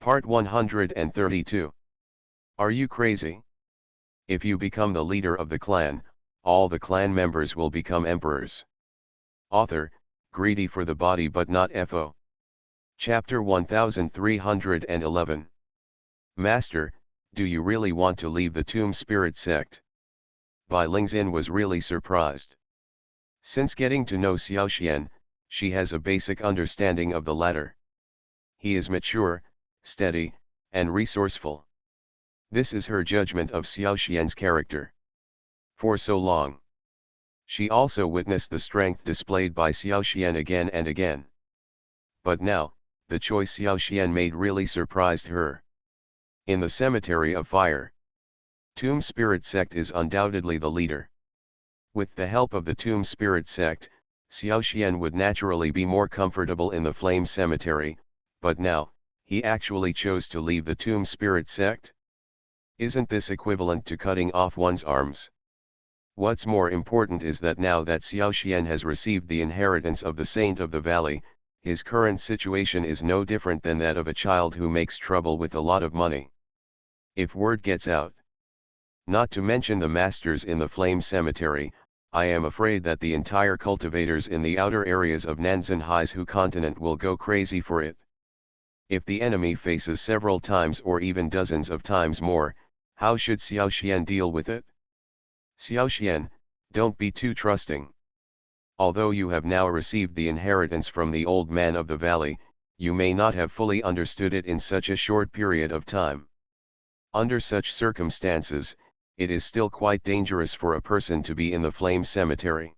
Part 132. Are you crazy? If you become the leader of the clan, all the clan members will become emperors. Author, greedy for the body but not FO. Chapter 1311. Master, do you really want to leave the Tomb Spirit sect? Bai Lingzin was really surprised. Since getting to know Xiaoxian, she has a basic understanding of the latter. He is mature, steady, and resourceful. This is her judgment of Xiaoxian's character. For so long, she also witnessed the strength displayed by Xiaoxian again and again. But now, the choice Xiaoxian made really surprised her. In the Cemetery of Fire, Tomb Spirit sect is undoubtedly the leader. With the help of the Tomb Spirit sect, Xiaoxian would naturally be more comfortable in the Flame Cemetery, but now, he actually chose to leave the Tomb Spirit sect? Isn't this equivalent to cutting off one's arms? What's more important is that now that Xiaoxian has received the inheritance of the Saint of the Valley, his current situation is no different than that of a child who makes trouble with a lot of money. If word gets out, not to mention the masters in the Flame Cemetery, I am afraid that the entire cultivators in the outer areas of Nanzanhai's Hu continent will go crazy for it. If the enemy faces several times or even dozens of times more, how should Xiaoxian deal with it? Xiaoxian, don't be too trusting. Although you have now received the inheritance from the old man of the valley, you may not have fully understood it in such a short period of time. Under such circumstances, it is still quite dangerous for a person to be in the Flame Cemetery.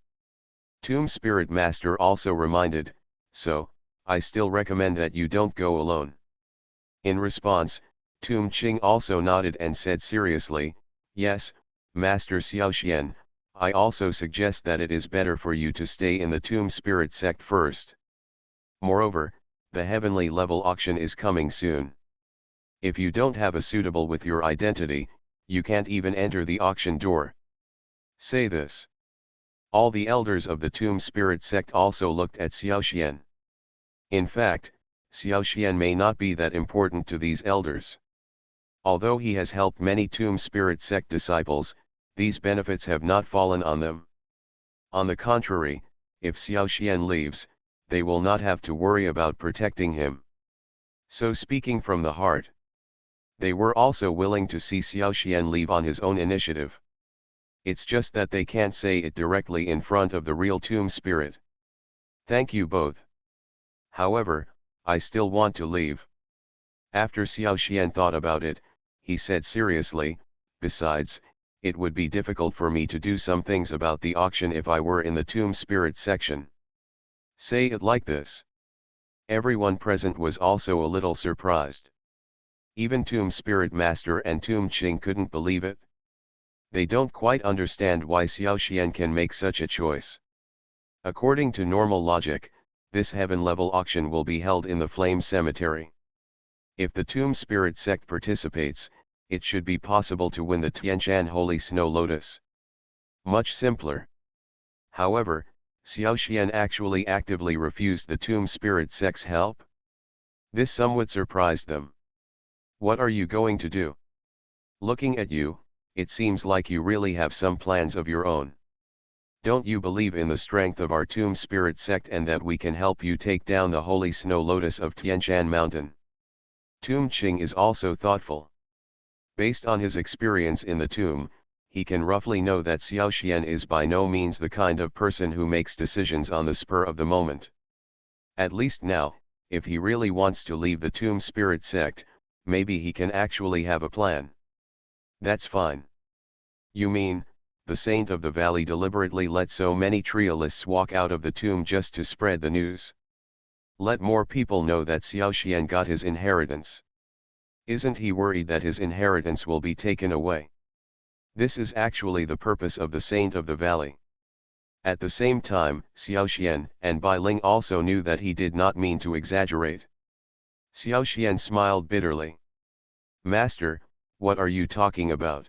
Tomb Spirit Master also reminded, so, I still recommend that you don't go alone. In response, Tomb Qing also nodded and said seriously, yes, Master Xiaoxian, I also suggest that it is better for you to stay in the Tomb Spirit sect first. Moreover, the heavenly level auction is coming soon. If you don't have a suitable with your identity, you can't even enter the auction door. Say this. All the elders of the Tomb Spirit sect also looked at Xiaoxian. In fact, Xiaoxian may not be that important to these elders. Although he has helped many Tomb Spirit sect disciples, these benefits have not fallen on them. On the contrary, if Xiaoxian leaves, they will not have to worry about protecting him. So speaking from the heart, they were also willing to see Xiaoxian leave on his own initiative. It's just that they can't say it directly in front of the real Tomb Spirit. Thank you both. However, I still want to leave. After Xiaoxian thought about it, he said seriously, besides, it would be difficult for me to do some things about the auction if I were in the Tomb Spirit section. Say it like this. Everyone present was also a little surprised. Even Tomb Spirit Master and Tomb Qing couldn't believe it. They don't quite understand why Xiaoxian can make such a choice. According to normal logic, this heaven-level auction will be held in the Flame Cemetery. If the Tomb Spirit sect participates, it should be possible to win the Tianshan Holy Snow Lotus. Much simpler. However, Xiaoxian actually actively refused the Tomb Spirit sect's help. This somewhat surprised them. What are you going to do? Looking at you, it seems like you really have some plans of your own. Don't you believe in the strength of our Tomb Spirit sect and that we can help you take down the Holy Snow Lotus of Tianshan Mountain? Tomb Qing is also thoughtful. Based on his experience in the tomb, he can roughly know that Xiaoxian is by no means the kind of person who makes decisions on the spur of the moment. At least now, if he really wants to leave the Tomb Spirit sect, maybe he can actually have a plan. That's fine. You mean, the Saint of the Valley deliberately let so many trialists walk out of the tomb just to spread the news? Let more people know that Xiaoxian got his inheritance. Isn't he worried that his inheritance will be taken away? This is actually the purpose of the Saint of the Valley. At the same time, Xiaoxian and Bai Ling also knew that he did not mean to exaggerate. Xiaoxian smiled bitterly. Master, what are you talking about?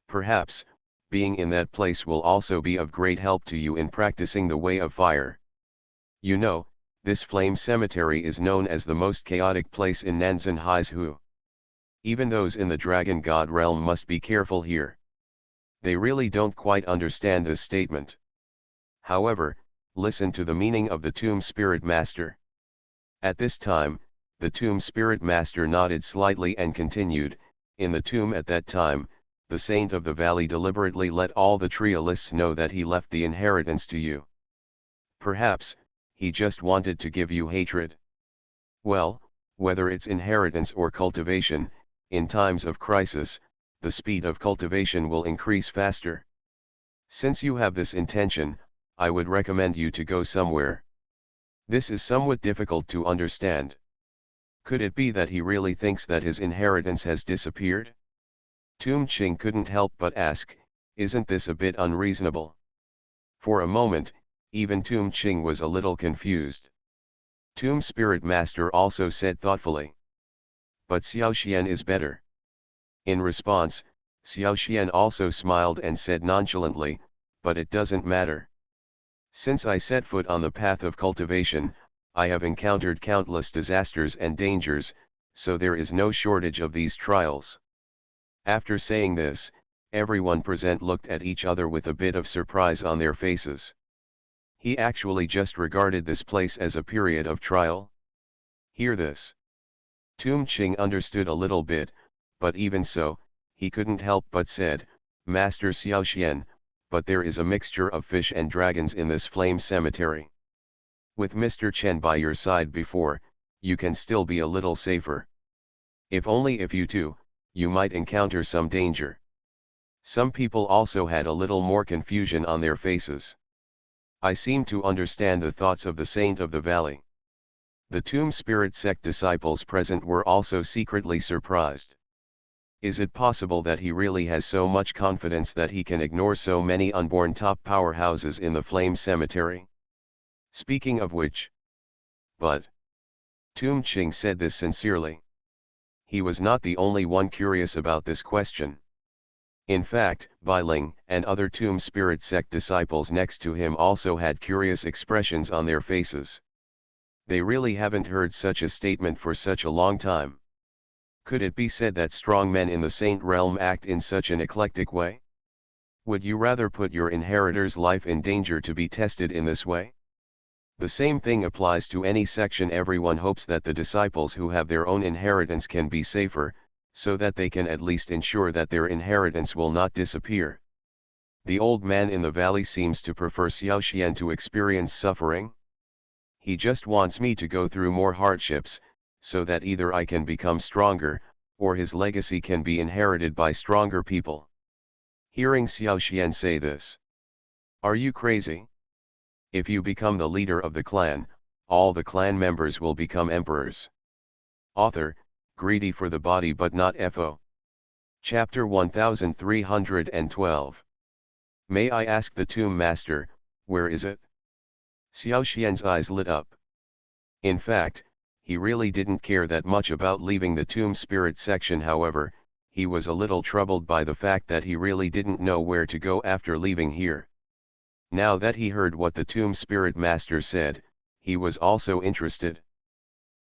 Perhaps, being in that place will also be of great help to you in practicing the way of fire. You know, This flame cemetery is known as the most chaotic place in Nanzan Haizhu. Even those in the dragon god realm must be careful here. They really don't quite understand this statement. However, listen to the meaning of the tomb spirit master. At this time, the tomb spirit master nodded slightly and continued, in the tomb at that time, the saint of the valley deliberately let all the trialists know that he left the inheritance to you. Perhaps, he just wanted to give you hatred. Well, whether it's inheritance or cultivation, in times of crisis, the speed of cultivation will increase faster. Since you have this intention, I would recommend you to go somewhere. This is somewhat difficult to understand. Could it be that he really thinks that his inheritance has disappeared? Tum Ching couldn't help but ask, isn't this a bit unreasonable? For a moment, even Tum Ching was a little confused. Tomb Spirit Master also said thoughtfully. But Xiao Xian is better. In response, Xiao Xian also smiled and said nonchalantly, but it doesn't matter. Since I set foot on the path of cultivation, I have encountered countless disasters and dangers, so there is no shortage of these trials. After saying this, everyone present looked at each other with a bit of surprise on their faces. He actually just regarded this place as a period of trial? Hear this. Tum Ching understood a little bit, but even so, he couldn't help but said, Master Xiao Xian, but there is a mixture of fish and dragons in this flame cemetery. With Mr. Chen by your side before, you can still be a little safer. If only if you too, you might encounter some danger. Some people also had a little more confusion on their faces. I seem to understand the thoughts of the saint of the valley. The tomb spirit sect disciples present were also secretly surprised. Is it possible that he really has so much confidence that he can ignore so many unborn top powerhouses in the flame cemetery? Speaking of which. But Tum Ching said this sincerely. He was not the only one curious about this question. In fact, Bai Ling and other tomb spirit sect disciples next to him also had curious expressions on their faces. They really haven't heard such a statement for such a long time. Could it be said that strong men in the saint realm act in such an eclectic way? Would you rather put your inheritor's life in danger to be tested in this way? The same thing applies to any section. Everyone hopes that the disciples who have their own inheritance can be safer, so that they can at least ensure that their inheritance will not disappear. The old man in the valley seems to prefer Xiao Xian to experience suffering. He just wants me to go through more hardships, so that either I can become stronger, or his legacy can be inherited by stronger people. Hearing Xiao Xian say this. Are you crazy? If you become the leader of the clan, all the clan members will become emperors. Author, greedy for the body but not FO. Chapter 1312. May I ask the tomb master, where is it? Xiao Xian's eyes lit up. In fact, he really didn't care that much about leaving the tomb spirit section. However, he was a little troubled by the fact that he really didn't know where to go after leaving here. Now that he heard what the tomb spirit master said, he was also interested.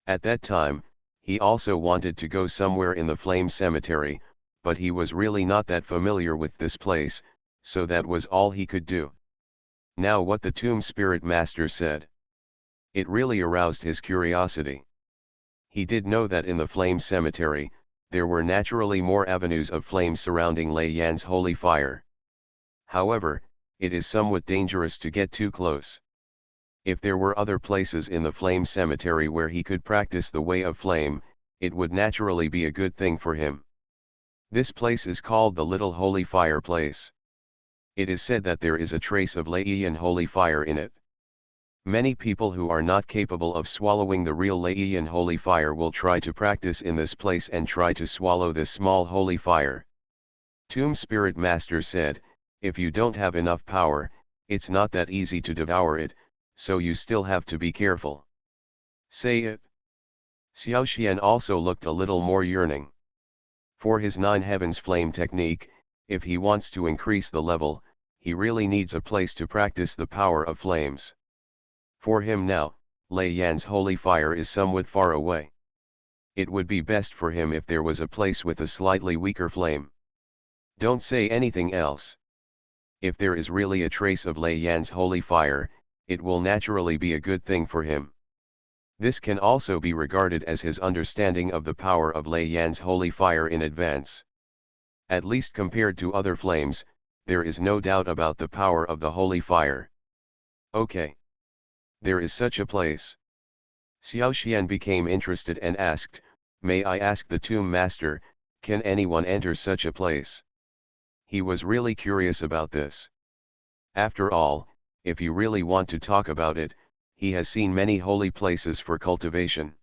At that time, he also wanted to go somewhere in the flame cemetery, but he was really not that familiar with this place, so that was all he could do. Now what the tomb spirit master said. It really aroused his curiosity. He did know that in the flame cemetery, there were naturally more avenues of flame surrounding Lei Yan's holy fire. However, it is somewhat dangerous to get too close. If there were other places in the flame cemetery where he could practice the way of flame, it would naturally be a good thing for him. This place is called the Little Holy Fire Place. It is said that there is a trace of Leiyan holy fire in it. Many people who are not capable of swallowing the real Leiyan holy fire will try to practice in this place and try to swallow this small holy fire. Tomb Spirit Master said, if you don't have enough power, it's not that easy to devour it, so you still have to be careful. Say it. Xiao Xian also looked a little more yearning. For his 9 heavens flame technique, if he wants to increase the level, he really needs a place to practice the power of flames. For him now, Lei Yan's holy fire is somewhat far away. It would be best for him if there was a place with a slightly weaker flame. Don't say anything else. If there is really a trace of Lei Yan's holy fire, it will naturally be a good thing for him. This can also be regarded as his understanding of the power of Lei Yan's holy fire in advance. At least compared to other flames, there is no doubt about the power of the holy fire. Okay. There is such a place. Xiao Xian became interested and asked, "May I ask the tomb master, can anyone enter such a place?" He was really curious about this. After all, if you really want to talk about it, he has seen many holy places for cultivation.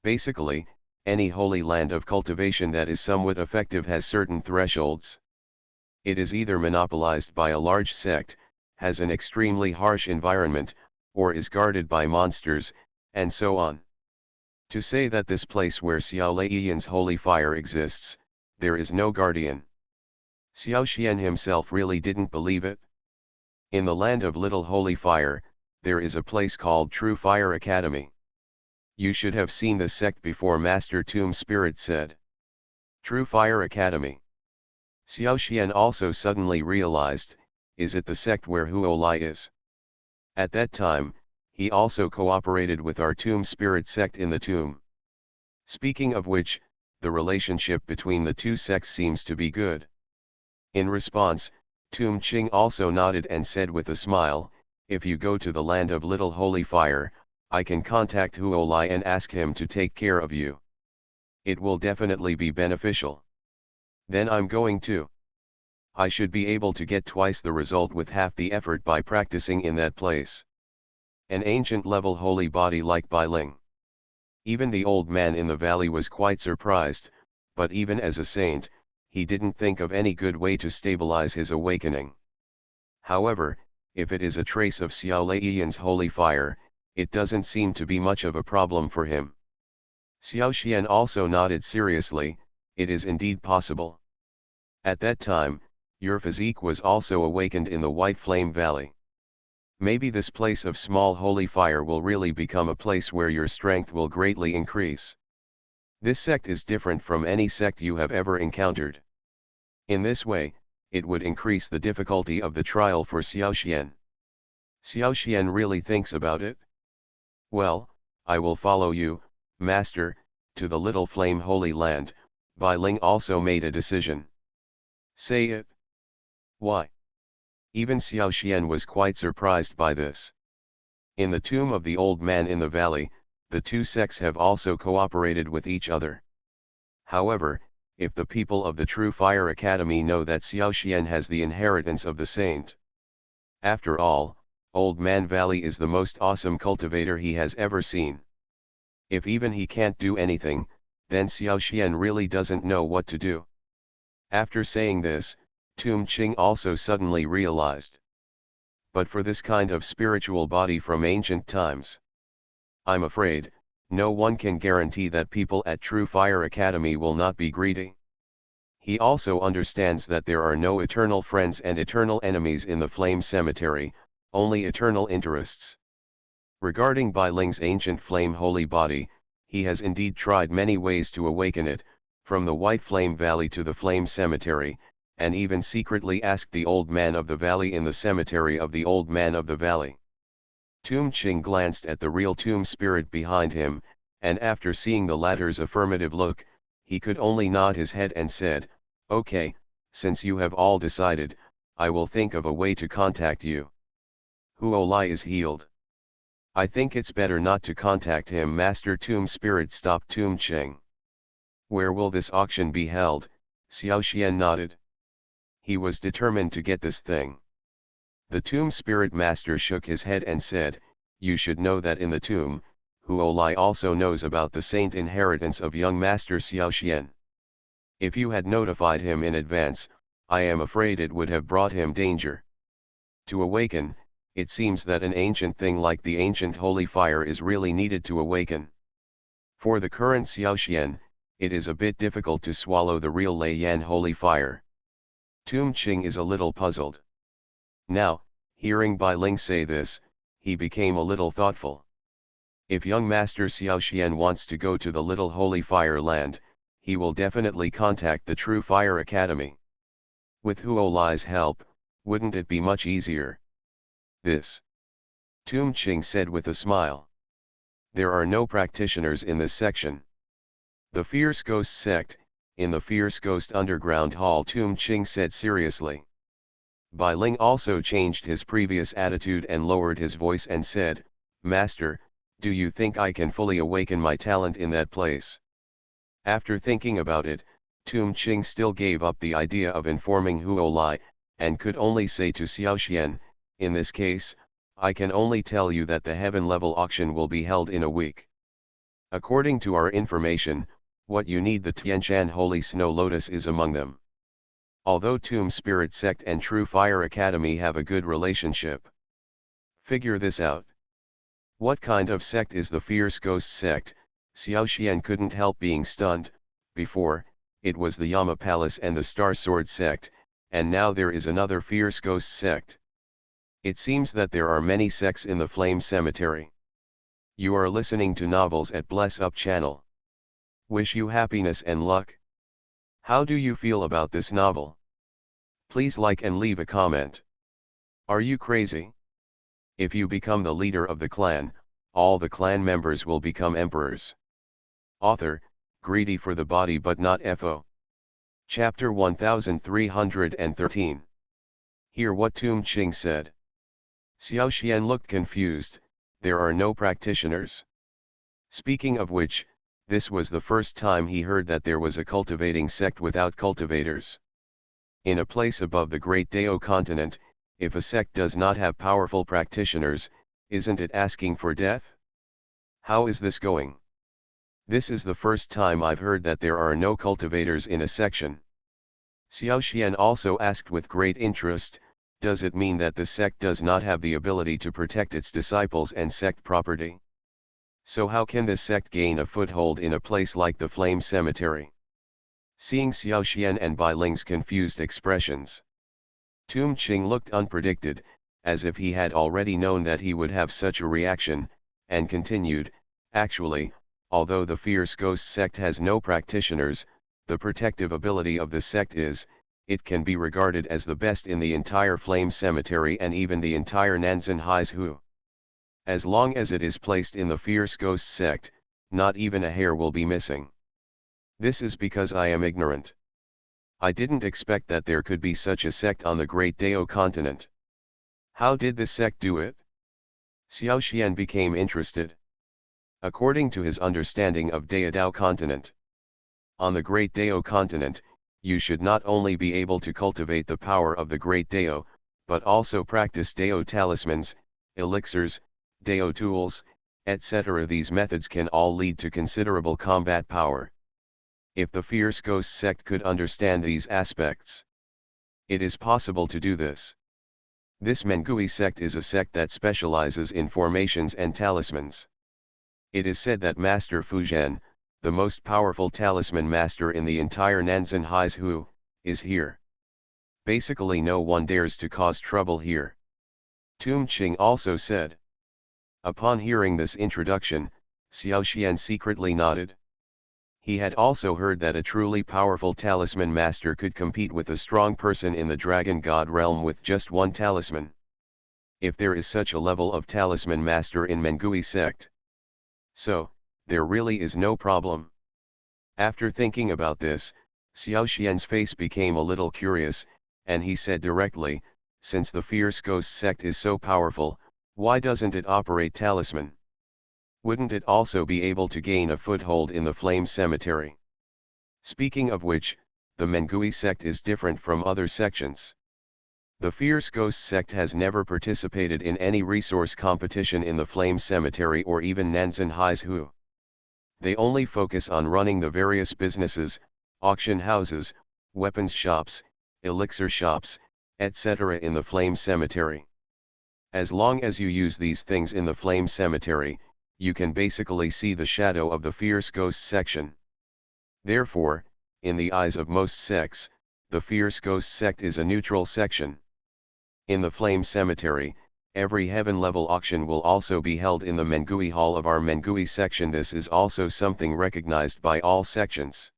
Basically, any holy land of cultivation that is somewhat effective has certain thresholds. It is either monopolized by a large sect, has an extremely harsh environment, or is guarded by monsters, and so on. To say that this place where Xiao Leiyan's holy fire exists, there is no guardian. Xiao Xian himself really didn't believe it. In the land of little holy fire, there is a place called True Fire Academy. You should have seen the sect before Master Tomb Spirit said. True Fire Academy. Xiao Xian also suddenly realized, is it the sect where Huo Lai is? At that time, he also cooperated with our Tomb Spirit sect in the tomb. Speaking of which, the relationship between the two sects seems to be good. In response, Tomb Ching also nodded and said with a smile, if you go to the land of little holy fire, I can contact Huo Lai and ask him to take care of you. It will definitely be beneficial. Then I'm going to. I should be able to get twice the result with half the effort by practicing in that place. An ancient level holy body like Bai Ling. Even the old man in the valley was quite surprised, but even as a saint, he didn't think of any good way to stabilize his awakening. However, if it is a trace of Xiao Leiyan's holy fire, it doesn't seem to be much of a problem for him. Xiao Xian also nodded seriously, it is indeed possible. At that time, your physique was also awakened in the White Flame Valley. Maybe this place of small holy fire will really become a place where your strength will greatly increase. This sect is different from any sect you have ever encountered. In this way, it would increase the difficulty of the trial for Xiao Xian. Xiao Xian really thinks about it. Well, I will follow you, Master, to the Little Flame Holy Land. Bai Ling also made a decision. Say it. Why? Even Xiao Xian was quite surprised by this. In the tomb of the old man in the valley, the two sects have also cooperated with each other. However, if the people of the True Fire Academy know that Xiao Xian has the inheritance of the saint. After all, Old Man Valley is the most awesome cultivator he has ever seen. If even he can't do anything, then Xiao Xian really doesn't know what to do. After saying this, Tomb Ching also suddenly realized. But for this kind of spiritual body from ancient times, I'm afraid, no one can guarantee that people at True Fire Academy will not be greedy. He also understands that there are no eternal friends and eternal enemies in the Flame Cemetery, only eternal interests. Regarding Bai Ling's ancient flame holy body, he has indeed tried many ways to awaken it, from the White Flame Valley to the Flame Cemetery, and even secretly asked the Old Man of the Valley in the cemetery of the Old Man of the Valley. Tomb Ching glanced at the real tomb spirit behind him, and after seeing the latter's affirmative look, he could only nod his head and said, okay, since you have all decided, I will think of a way to contact you. Huo Lai is healed. I think it's better not to contact him. Master Tomb Spirit stopped Tomb Ching. Where will this auction be held? Xiao Xian nodded. He was determined to get this thing. The Tomb Spirit Master shook his head and said, you should know that in the tomb, Huo Lai also knows about the saint inheritance of young Master Xiao Xian. If you had notified him in advance, I am afraid it would have brought him danger. To awaken, it seems that an ancient thing like the ancient holy fire is really needed to awaken. For the current Xiao Xian, it is a bit difficult to swallow the real Lei Yan holy fire. Tomb Ching is a little puzzled. Now, hearing Bai Ling say this, he became a little thoughtful. If young Master Xiaoxian wants to go to the Little Holy Fire Land, he will definitely contact the True Fire Academy. With Huo Lai's help, wouldn't it be much easier? This. Tum Ching said with a smile. There are no practitioners in this section. The Fierce Ghost Sect, in the Fierce Ghost Underground Hall, Tum Ching said seriously. Bai Ling also changed his previous attitude and lowered his voice and said, Master, do you think I can fully awaken my talent in that place? After thinking about it, Tum Ching still gave up the idea of informing Huo Lai, and could only say to Xiaoxian, in this case, I can only tell you that the heaven-level auction will be held in a week. According to our information, what you need, the Tianshan Holy Snow Lotus is among them. Although Tomb Spirit Sect and True Fire Academy have a good relationship. Figure this out. What kind of sect is the Fierce Ghost Sect? Xiaoxian couldn't help being stunned. Before, it was the Yama Palace and the Star Sword Sect, and now there is another Fierce Ghost Sect. It seems that there are many sects in the Flame Cemetery. You are listening to Novels at Bless Up channel. Wish you happiness and luck. How do you feel about this novel? Please like and leave a comment. Are you crazy? If you become the leader of the clan, all the clan members will become emperors. Author, greedy for the body but not FO. Chapter 1313. Hear what Tum Ching said. Xiaoxian looked confused. There are no practitioners. Speaking of which, this was the first time he heard that there was a cultivating sect without cultivators. In a place above the Great Dao continent, if a sect does not have powerful practitioners, isn't it asking for death? How is this going? This is the first time I've heard that there are no cultivators in a section. Xiaoxian also asked with great interest, does it mean that the sect does not have the ability to protect its disciples and sect property? So how can this sect gain a foothold in a place like the Flame Cemetery? Seeing Xiaoxian and Bai Ling's confused expressions, Tum Ching looked unpredicted, as if he had already known that he would have such a reaction, and continued, actually, although the Fierce Ghost Sect has no practitioners, the protective ability of the sect it can be regarded as the best in the entire Flame Cemetery and even the entire Nanzan Heizhu. As long as it is placed in the Fierce Ghost Sect, not even a hair will be missing. This is because I am ignorant. I didn't expect that there could be such a sect on the Great Dao continent. How did this sect do it? Xiaoxian became interested. According to his understanding of Dao continent, on the Great Dao continent, you should not only be able to cultivate the power of the Great Dao, but also practice Dao talismans, elixirs, Dao tools, etc. These methods can all lead to considerable combat power. If the Fierce Ghost Sect could understand these aspects, it is possible to do this. This Mengui sect is a sect that specializes in formations and talismans. It is said that Master Fuzhen, the most powerful talisman master in the entire Nanzan Heizhu, is here. Basically no one dares to cause trouble here. Tum Ching also said. Upon hearing this introduction, Xiaoxian secretly nodded. He had also heard that a truly powerful talisman master could compete with a strong person in the Dragon God realm with just one talisman. If there is such a level of talisman master in Mengui sect, so, there really is no problem. After thinking about this, Xiaoxian's face became a little curious, and he said directly, since the Fierce Ghost Sect is so powerful, why doesn't it operate talisman? Wouldn't it also be able to gain a foothold in the Flame Cemetery? Speaking of which, the Mengui sect is different from other sections. The Fierce Ghost Sect has never participated in any resource competition in the Flame Cemetery or even Nanzan Heizhu. They only focus on running the various businesses, auction houses, weapons shops, elixir shops, etc. in the Flame Cemetery. As long as you use these things in the Flame Cemetery, you can basically see the shadow of the Fierce Ghost section. Therefore, in the eyes of most sects, the Fierce Ghost Sect is a neutral section. In the Flame Cemetery, every heaven-level auction will also be held in the Mengui Hall of our Mengui section. This is also something recognized by all sections.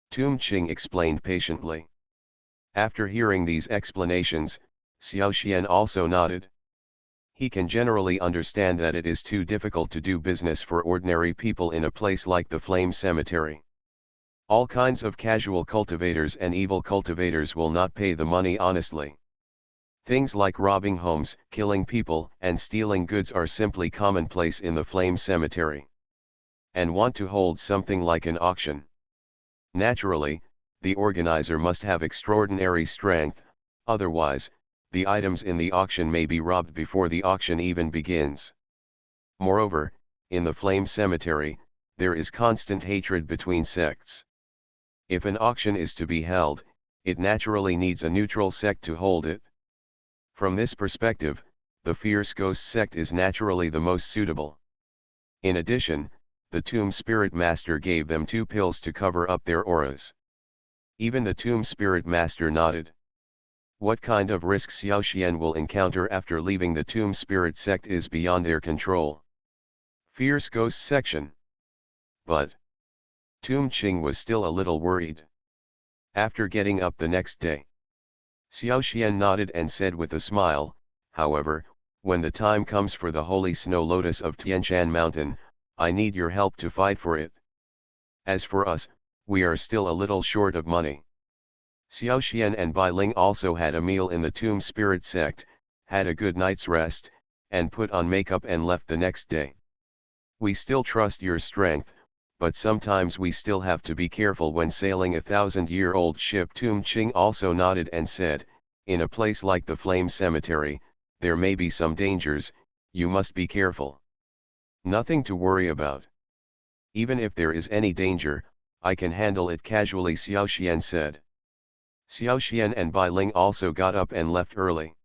Tum Ching explained patiently. After hearing these explanations, Xiaoxian also nodded. He can generally understand that it is too difficult to do business for ordinary people in a place like the Flame Cemetery. All kinds of casual cultivators and evil cultivators will not pay the money honestly. Things like robbing homes, killing people, and stealing goods are simply commonplace in the Flame Cemetery. And want to hold something like an auction. Naturally, the organizer must have extraordinary strength, otherwise, the items in the auction may be robbed before the auction even begins. Moreover, in the Flame Cemetery, there is constant hatred between sects. If an auction is to be held, it naturally needs a neutral sect to hold it. From this perspective, the Fierce Ghost sect is naturally the most suitable. In addition, the Tomb Spirit Master gave them 2 pills to cover up their auras. Even the Tomb Spirit Master nodded. What kind of risk Xiaoxian will encounter after leaving the Tomb Spirit sect is beyond their control. Fierce Ghost section. But Tum Ching was still a little worried. After getting up the next day, Xiaoxian nodded and said with a smile, however, when the time comes for the holy snow lotus of Tianshan Mountain, I need your help to fight for it. As for us, we are still a little short of money. Xiaoxian and Bai Ling also had a meal in the Tomb Spirit sect, had a good night's rest, and put on makeup and left the next day. We still trust your strength, but sometimes we still have to be careful when sailing a 1,000-year-old ship. Tum Ching also nodded and said, in a place like the Flame Cemetery, there may be some dangers, you must be careful. Nothing to worry about. Even if there is any danger, I can handle it casually, Xiaoxian said. Xiaoxian and Bai Ling also got up and left early.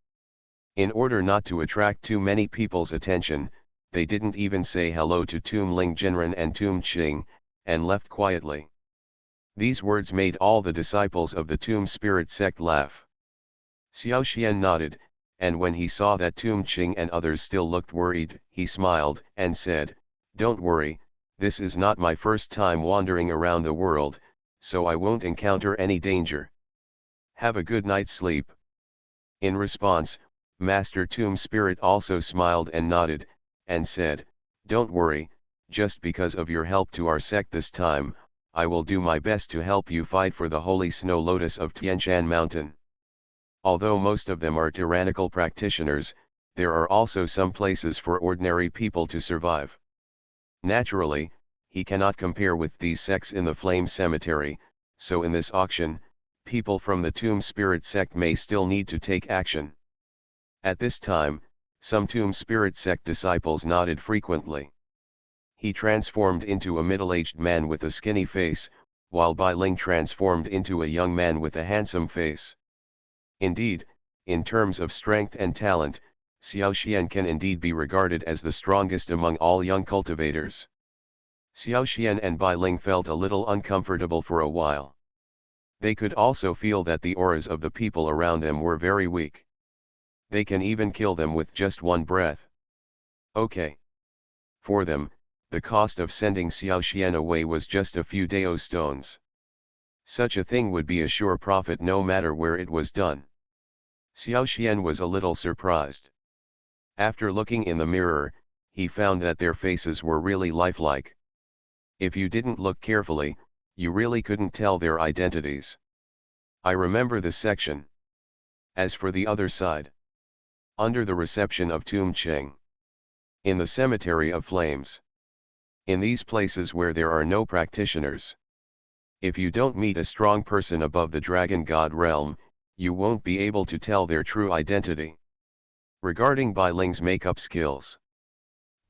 In order not to attract too many people's attention, they didn't even say hello to Tum Ling Jinren and Tum Ching, and left quietly. These words made all the disciples of the Tomb Spirit sect laugh. Xiaoxian nodded, and when he saw that Tum Ching and others still looked worried, he smiled and said, "Don't worry, this is not my first time wandering around the world, so I won't encounter any danger. Have a good night's sleep." In response, Master Tomb Spirit also smiled and nodded, and said, "Don't worry, just because of your help to our sect this time, I will do my best to help you fight for the holy snow lotus of Tianshan Mountain." Although most of them are tyrannical practitioners, there are also some places for ordinary people to survive. Naturally, he cannot compare with these sects in the Flame Cemetery, so in this auction, people from the Tomb Spirit sect may still need to take action. At this time, some Tomb Spirit sect disciples nodded frequently. He transformed into a middle-aged man with a skinny face, while Bai Ling transformed into a young man with a handsome face. Indeed, in terms of strength and talent, Xiaoxian can indeed be regarded as the strongest among all young cultivators. Xiaoxian and Bai Ling felt a little uncomfortable for a while. They could also feel that the auras of the people around them were very weak. They can even kill them with just one breath. Okay. For them, the cost of sending Xiaoxian away was just a few Dao stones. Such a thing would be a sure profit no matter where it was done. Xiaoxian was a little surprised. After looking in the mirror, he found that their faces were really lifelike. If you didn't look carefully, you really couldn't tell their identities. I remember the section. As for the other side, under the reception of Tum Ching, in the Cemetery of Flames, in these places where there are no practitioners, if you don't meet a strong person above the Dragon God realm, you won't be able to tell their true identity. Regarding Bai Ling's makeup skills.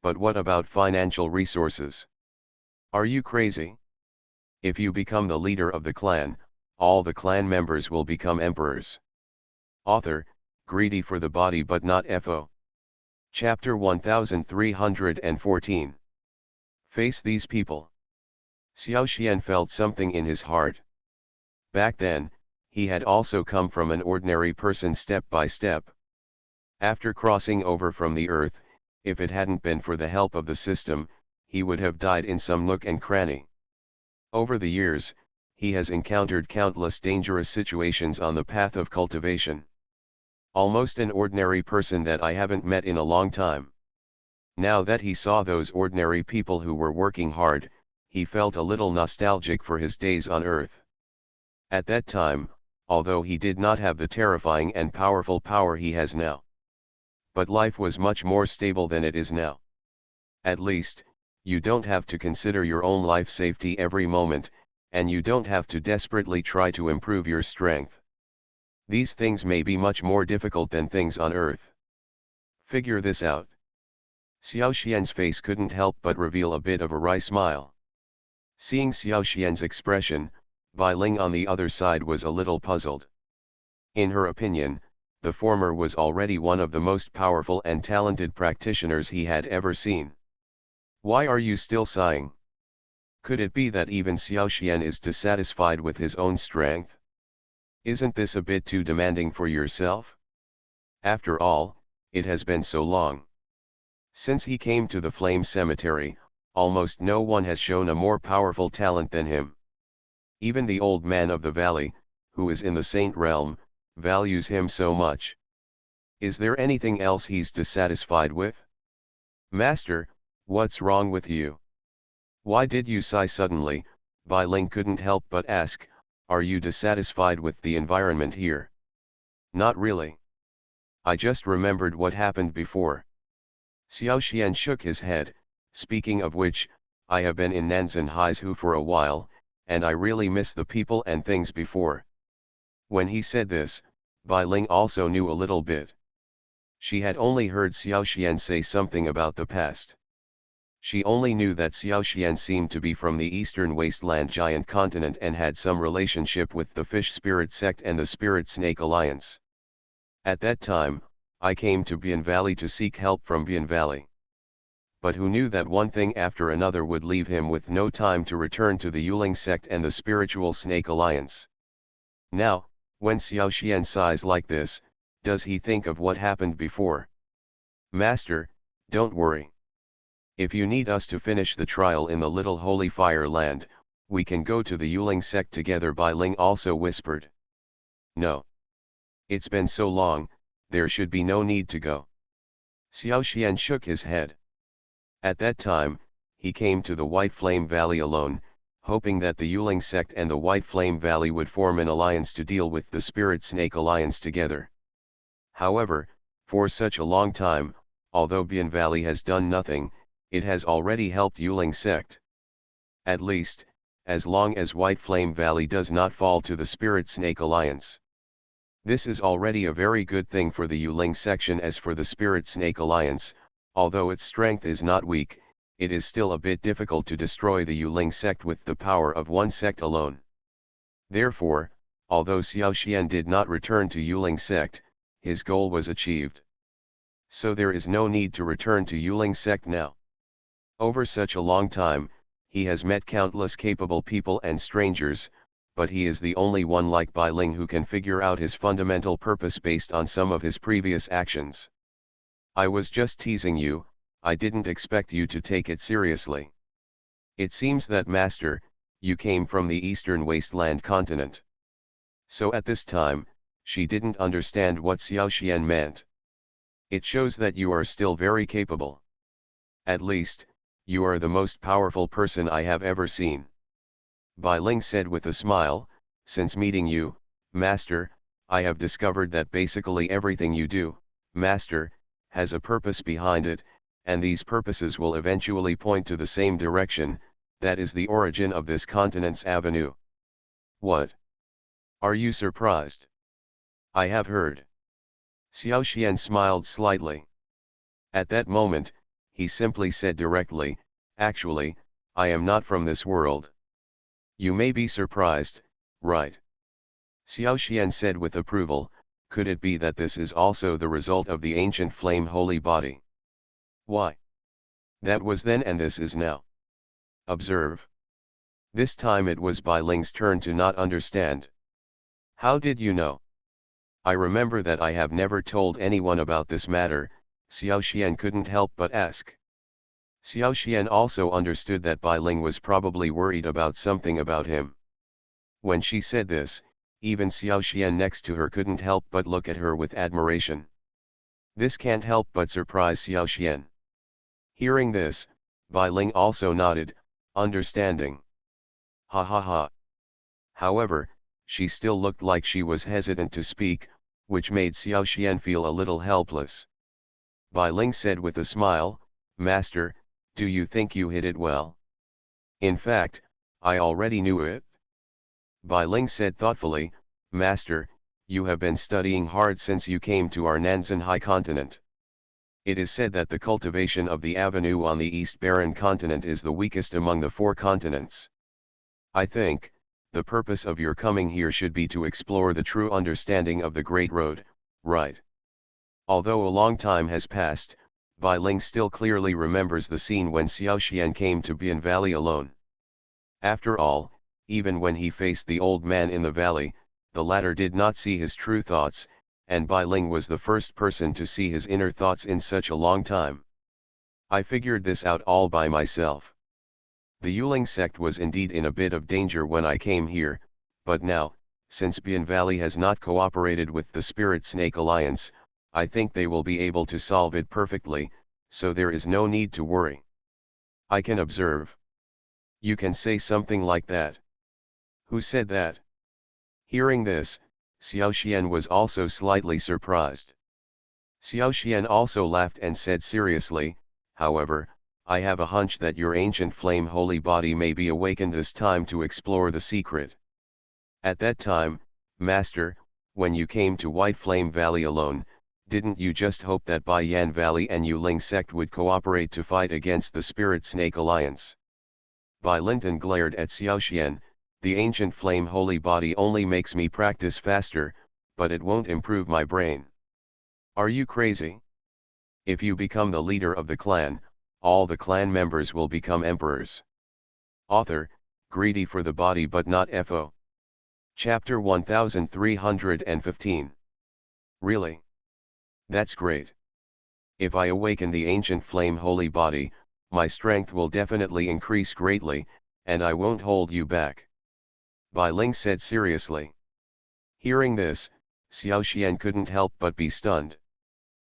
But what about financial resources? Are you crazy? If you become the leader of the clan, all the clan members will become emperors. Author, greedy for the body but not FO. Chapter 1314. Face these people. Xiaoxian felt something in his heart. Back then, he had also come from an ordinary person step by step. After crossing over from the Earth, if it hadn't been for the help of the system, he would have died in some nook and cranny. Over the years, he has encountered countless dangerous situations on the path of cultivation. Almost an ordinary person that I haven't met in a long time. Now that he saw those ordinary people who were working hard, he felt a little nostalgic for his days on Earth. At that time, although he did not have the terrifying and powerful power he has now. But life was much more stable than it is now. At least, you don't have to consider your own life safety every moment, and you don't have to desperately try to improve your strength. These things may be much more difficult than things on Earth. Figure this out. Xiao Xian's face couldn't help but reveal a bit of a wry smile. Seeing Xiao Xian's expression, Bai Ling on the other side was a little puzzled. In her opinion, the former was already one of the most powerful and talented practitioners he had ever seen. Why are you still sighing? Could it be that even Xiao Xian is dissatisfied with his own strength? Isn't this a bit too demanding for yourself? After all, it has been so long. Since he came to the Flame Cemetery, almost no one has shown a more powerful talent than him. Even the old man of the valley, who is in the Saint realm, values him so much. Is there anything else he's dissatisfied with? Master, what's wrong with you? Why did you sigh suddenly? Bai Ling couldn't help but ask, are you dissatisfied with the environment here? Not really. I just remembered what happened before. Xiao Xian shook his head, speaking of which, I have been in Nanzan Haizu for a while, and I really miss the people and things before. When he said this, Bai Ling also knew a little bit. She had only heard Xiao Xian say something about the past. She only knew that Xiao Xian seemed to be from the Eastern Wasteland Giant Continent and had some relationship with the Fish Spirit Sect and the Spirit Snake Alliance. At that time, I came to Bian Valley to seek help from Bian Valley. But who knew that one thing after another would leave him with no time to return to the Yuling sect and the Spiritual Snake Alliance. Now, when Xiao Xian sighs like this, does he think of what happened before? Master, don't worry. If you need us to finish the trial in the Little Holy Fire Land, we can go to the Yuling sect together, Bai Ling also whispered. No. It's been so long, there should be no need to go. Xiao Xian shook his head. At that time, he came to the White Flame Valley alone, hoping that the Yuling sect and the White Flame Valley would form an alliance to deal with the Spirit Snake Alliance together. However, for such a long time, although Bian Valley has done nothing, it has already helped Yuling sect. At least, as long as White Flame Valley does not fall to the Spirit Snake Alliance. This is already a very good thing for the Yuling section. As for the Spirit Snake Alliance, although its strength is not weak, it is still a bit difficult to destroy the Yuling sect with the power of one sect alone. Therefore, although Xiao Xian did not return to Yuling sect, his goal was achieved. So there is no need to return to Yuling sect now. Over such a long time, he has met countless capable people and strangers, but he is the only one like Bai Ling who can figure out his fundamental purpose based on some of his previous actions. I was just teasing you, I didn't expect you to take it seriously. It seems that, Master, you came from the Eastern Wasteland continent. So at this time, she didn't understand what Xiao Xian meant. It shows that you are still very capable. At least, you are the most powerful person I have ever seen. Bai Ling said with a smile, since meeting you, Master, I have discovered that basically everything you do, Master, has a purpose behind it, and these purposes will eventually point to the same direction, that is the origin of this continent's avenue. What? Are you surprised? I have heard. Xiao Xian smiled slightly. At that moment, he simply said directly, actually, I am not from this world. You may be surprised, right? Xiao Xian said with approval, could it be that this is also the result of the ancient flame holy body? Why? That was then and this is now. Observe. This time it was Bai Ling's turn to not understand. How did you know? I remember that I have never told anyone about this matter, Xiao Xian couldn't help but ask. Xiao Xian also understood that Bai Ling was probably worried about something about him. When she said this, even Xiao Xian next to her couldn't help but look at her with admiration. This can't help but surprise Xiao Xian. Hearing this, Bai Ling also nodded, understanding. Ha ha ha. However, she still looked like she was hesitant to speak, which made Xiao Xian feel a little helpless. Bai Ling said with a smile, Master, do you think you hit it well? In fact, I already knew it. Bai Ling said thoughtfully, Master, you have been studying hard since you came to our Nanzan High continent. It is said that the cultivation of the avenue on the East Barren continent is the weakest among the 4 continents. I think, the purpose of your coming here should be to explore the true understanding of the Great Road, right? Although a long time has passed, Bai Ling still clearly remembers the scene when Xiao Xian came to Bian Valley alone. After all, even when he faced the old man in the valley, the latter did not see his true thoughts, and Bai Ling was the first person to see his inner thoughts in such a long time. I figured this out all by myself. The Yuling sect was indeed in a bit of danger when I came here, but now, since Bian Valley has not cooperated with the Spirit Snake Alliance, I think they will be able to solve it perfectly, so there is no need to worry. I can observe. You can say something like that. Who said that? Hearing this, Xiao Xian was also slightly surprised. Xiao Xian also laughed and said seriously, however, I have a hunch that your ancient flame holy body may be awakened this time to explore the secret. At that time, Master, when you came to White Flame Valley alone, didn't you just hope that Bai Yan Valley and Yuling sect would cooperate to fight against the Spirit Snake Alliance? Bai Linton glared at Xiao Xian, the ancient flame holy body only makes me practice faster, but it won't improve my brain. Are you crazy? If you become the leader of the clan, all the clan members will become emperors. Author, greedy for the body but not FO. Chapter 1315. Really? That's great. If I awaken the ancient flame holy body, my strength will definitely increase greatly, and I won't hold you back. Bai Ling said seriously. Hearing this, Xiao Xian couldn't help but be stunned.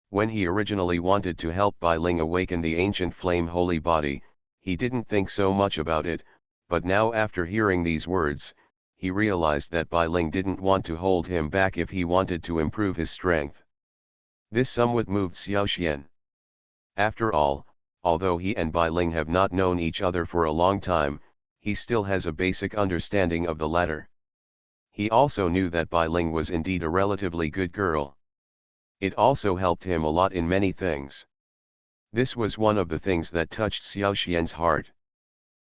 When he originally wanted to help Bai Ling awaken the ancient flame holy body, he didn't think so much about it, but now after hearing these words, he realized that Bai Ling didn't want to hold him back if he wanted to improve his strength. This somewhat moved Xiao Xian. After all, although he and Bai Ling have not known each other for a long time, he still has a basic understanding of the latter. He also knew that Bai Ling was indeed a relatively good girl. It also helped him a lot in many things. This was one of the things that touched Xiao Xian's heart.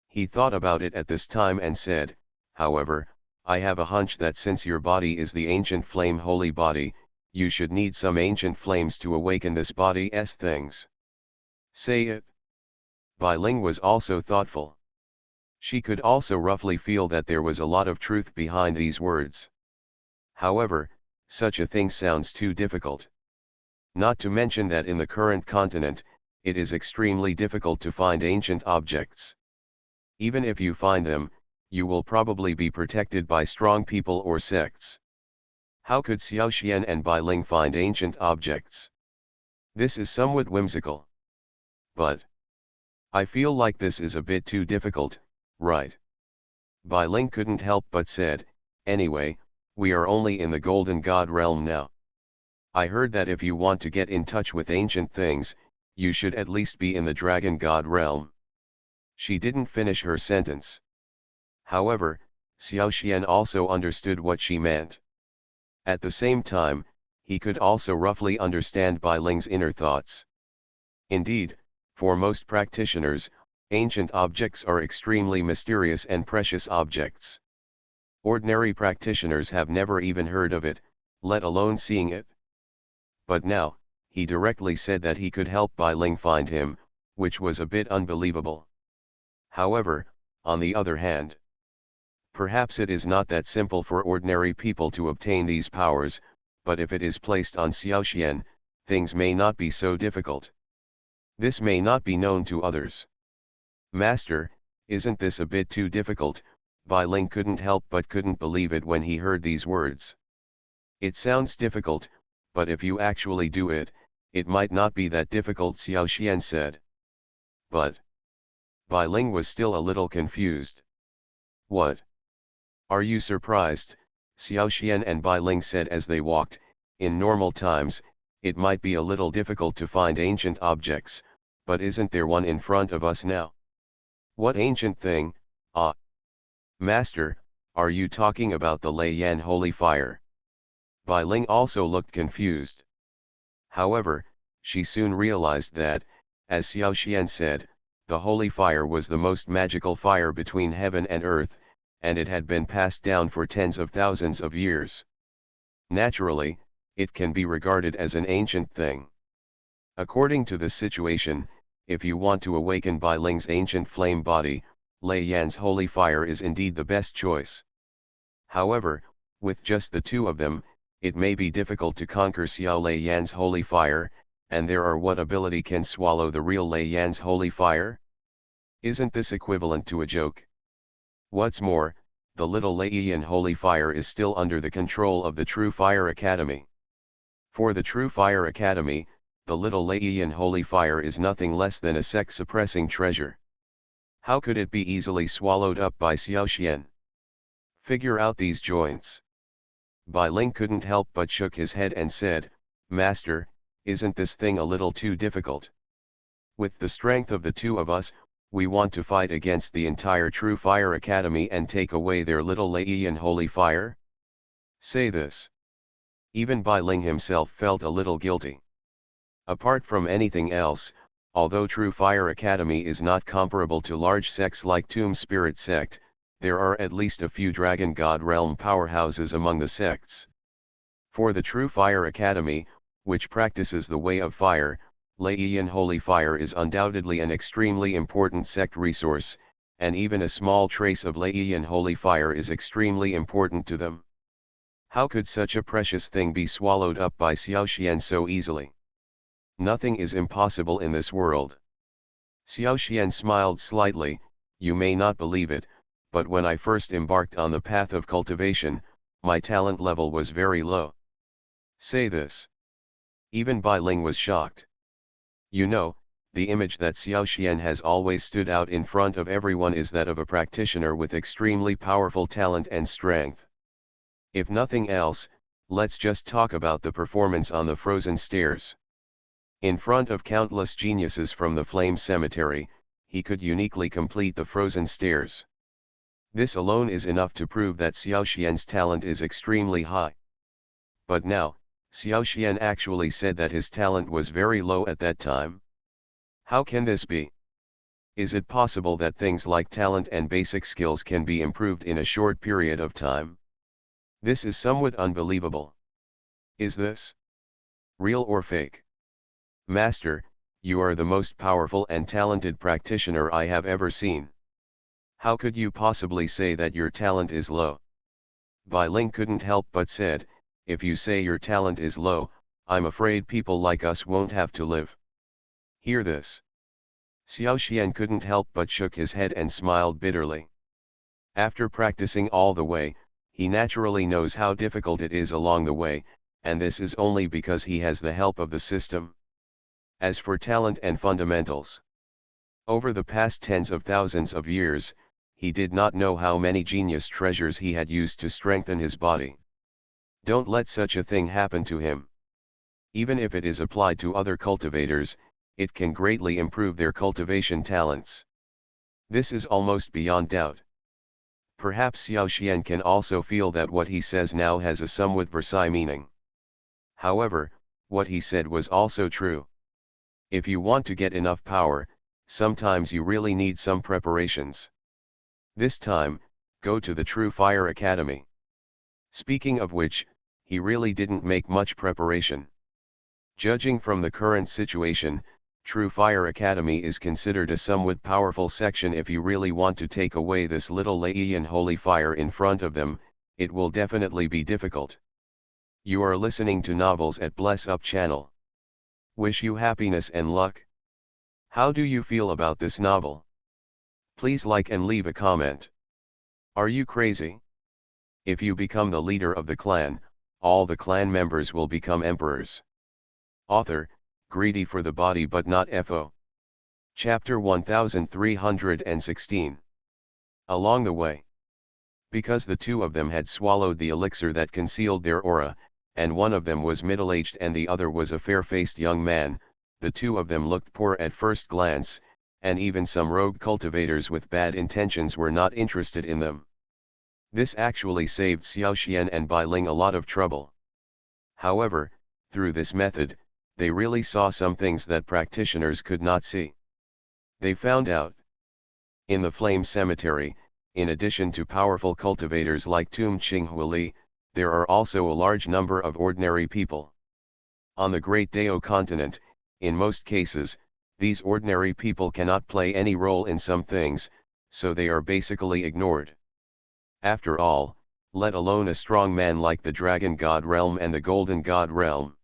He thought about it at this time and said, however, I have a hunch that since your body is the ancient flame holy body, you should need some ancient flames to awaken this body's things. Say it. Bai Ling was also thoughtful. She could also roughly feel that there was a lot of truth behind these words. However, such a thing sounds too difficult. Not to mention that in the current continent, it is extremely difficult to find ancient objects. Even if you find them, you will probably be protected by strong people or sects. How could Xiao Xian and Bai Ling find ancient objects? This is somewhat whimsical. But I feel like this is a bit too difficult, right? Bai Ling couldn't help but said, anyway, we are only in the Golden God realm now. I heard that if you want to get in touch with ancient things, you should at least be in the Dragon God realm. She didn't finish her sentence. However, Xiao Xian also understood what she meant. At the same time, he could also roughly understand Bai Ling's inner thoughts. Indeed, for most practitioners, ancient objects are extremely mysterious and precious objects. Ordinary practitioners have never even heard of it, let alone seeing it. But now, he directly said that he could help Bai Ling find him, which was a bit unbelievable. However, on the other hand, perhaps it is not that simple for ordinary people to obtain these powers, but if it is placed on Xiaoxian, things may not be so difficult. This may not be known to others. Master, isn't this a bit too difficult? Bai Ling couldn't help but couldn't believe it when he heard these words. It sounds difficult, but if you actually do it, it might not be that difficult, Xiaoxian said. But Bai Ling was still a little confused. What? Are you surprised? Xiaoxian and Bai Ling said as they walked. In normal times, it might be a little difficult to find ancient objects, but isn't there one in front of us now? What ancient thing? Ah. Master, are you talking about the Lei Yan holy fire? Bai Ling also looked confused. However, she soon realized that, as Xiaoxian said, the holy fire was the most magical fire between heaven and earth, and it had been passed down for tens of thousands of years. Naturally, it can be regarded as an ancient thing. According to the situation, if you want to awaken Bai Ling's ancient flame body, Lei Yan's holy fire is indeed the best choice. However, with just the two of them, it may be difficult to conquer Xiao Lei Yan's holy fire, and there are what ability can swallow the real Lei Yan's holy fire? Isn't this equivalent to a joke? What's more, the little Lei Yan holy fire is still under the control of the True Fire Academy. For the True Fire Academy, the little Lei Yan holy fire is nothing less than a sect-suppressing treasure. How could it be easily swallowed up by Xiaoxian? Figure out these joints. Bai Ling couldn't help but shook his head and said, Master, isn't this thing a little too difficult? With the strength of the two of us, we want to fight against the entire True Fire Academy and take away their little Lei Yan holy fire? Say this. Even Bai Ling himself felt a little guilty. Apart from anything else, although True Fire Academy is not comparable to large sects like Tomb Spirit Sect, there are at least a few Dragon God Realm powerhouses among the sects. For the True Fire Academy, which practices the way of fire, Lei Yan holy fire is undoubtedly an extremely important sect resource, and even a small trace of Lei Yan holy fire is extremely important to them. How could such a precious thing be swallowed up by Xiaoxian so easily? Nothing is impossible in this world. Xiaoxian smiled slightly. You may not believe it, but when I first embarked on the path of cultivation, my talent level was very low. Say this. Even Bai Ling was shocked. You know, the image that Xiaoxian has always stood out in front of everyone is that of a practitioner with extremely powerful talent and strength. If nothing else, let's just talk about the performance on the frozen stairs. In front of countless geniuses from the Flame Cemetery, he could uniquely complete the frozen stairs. This alone is enough to prove that Xiaoxian's talent is extremely high. But now, Xiaoxian actually said that his talent was very low at that time. How can this be? Is it possible that things like talent and basic skills can be improved in a short period of time? This is somewhat unbelievable. Is this real or fake? Master, you are the most powerful and talented practitioner I have ever seen. How could you possibly say that your talent is low? Bai Ling couldn't help but said, if you say your talent is low, I'm afraid people like us won't have to live. Hear this. Xiaoxian couldn't help but shook his head and smiled bitterly. After practicing all the way, he naturally knows how difficult it is along the way, and this is only because he has the help of the system. As for talent and fundamentals, over the past tens of thousands of years, he did not know how many genius treasures he had used to strengthen his body. Don't let such a thing happen to him. Even if it is applied to other cultivators, it can greatly improve their cultivation talents. This is almost beyond doubt. Perhaps Xiaoxian can also feel that what he says now has a somewhat Versailles meaning. However, what he said was also true. If you want to get enough power, sometimes you really need some preparations. This time, go to the True Fire Academy. Speaking of which, he really didn't make much preparation. Judging from the current situation, True Fire Academy is considered a somewhat powerful section. If you really want to take away this little Lei Yan holy fire in front of them, it will definitely be difficult. You are listening to Novels at Bless Up channel. Wish you happiness and luck. How do you feel about this novel? Please like and leave a comment. Are you crazy? If you become the leader of the clan, all the clan members will become emperors. Author, greedy for the body but not FO. Chapter 1316. Along the way. Because the two of them had swallowed the elixir that concealed their aura, and one of them was middle-aged and the other was a fair-faced young man, the two of them looked poor at first glance, and even some rogue cultivators with bad intentions were not interested in them. This actually saved Xiao Xian and Bai Ling a lot of trouble. However, through this method, they really saw some things that practitioners could not see. They found out. In the Flame Cemetery, in addition to powerful cultivators like Tum Qinghuili, there are also a large number of ordinary people. On the Great Dao continent, in most cases, these ordinary people cannot play any role in some things, so they are basically ignored. After all, let alone a strong man like the Dragon God Realm and the Golden God Realm.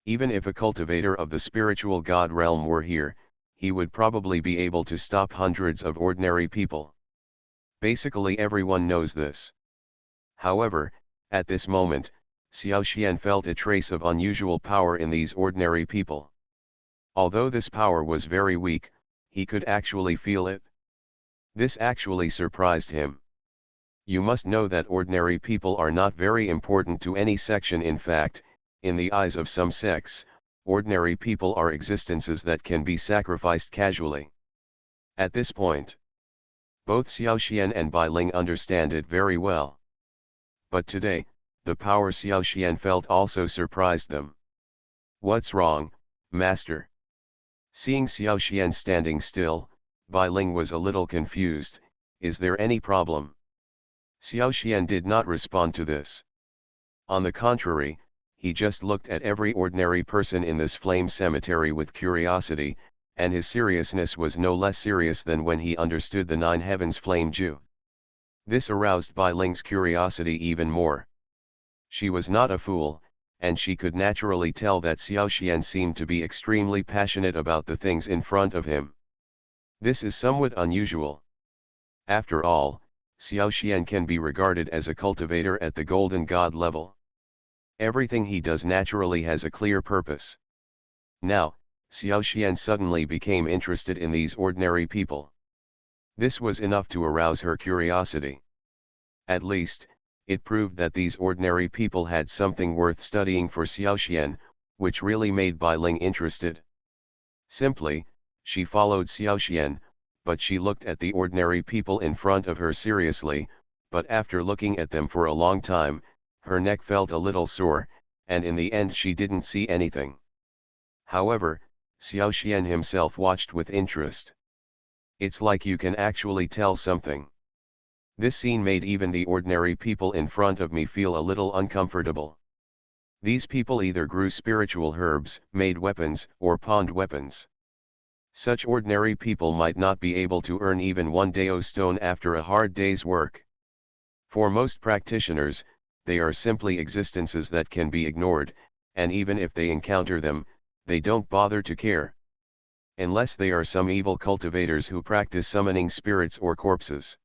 Even if a cultivator of the Spiritual God Realm were here, he would probably be able to stop hundreds of ordinary people. Basically everyone knows this. However, at this moment, Xiao Xian felt a trace of unusual power in these ordinary people. Although this power was very weak, he could actually feel it. This actually surprised him. You must know that ordinary people are not very important to any section. In fact, in the eyes of some sects, ordinary people are existences that can be sacrificed casually. At this point, both Xiao Xian and Bai Ling understand it very well. But today, the power Xiao Xian felt also surprised them. What's wrong, master? Seeing Xiao Xian standing still, Bai Ling was a little confused. Is there any problem? Xiao Xian did not respond to this. On the contrary, he just looked at every ordinary person in this flame cemetery with curiosity, and his seriousness was no less serious than when he understood the Nine Heavens Flame Ju. This aroused Bai Ling's curiosity even more. She was not a fool, and she could naturally tell that Xiao Xian seemed to be extremely passionate about the things in front of him. This is somewhat unusual. After all, Xiao Xian can be regarded as a cultivator at the Golden God level. Everything he does naturally has a clear purpose. Now, Xiao Xian suddenly became interested in these ordinary people. This was enough to arouse her curiosity. At least, it proved that these ordinary people had something worth studying for Xiao Xian, which really made Bai Ling interested. Simply, she followed Xiao Xian, but she looked at the ordinary people in front of her seriously, but after looking at them for a long time, her neck felt a little sore, and in the end she didn't see anything. However, Xiao Xian himself watched with interest. It's like you can actually tell something. This scene made even the ordinary people in front of me feel a little uncomfortable. These people either grew spiritual herbs, made weapons, or pawned weapons. Such ordinary people might not be able to earn even one Dao stone after a hard day's work. For most practitioners, they are simply existences that can be ignored, and even if they encounter them, they don't bother to care. Unless they are some evil cultivators who practice summoning spirits or corpses.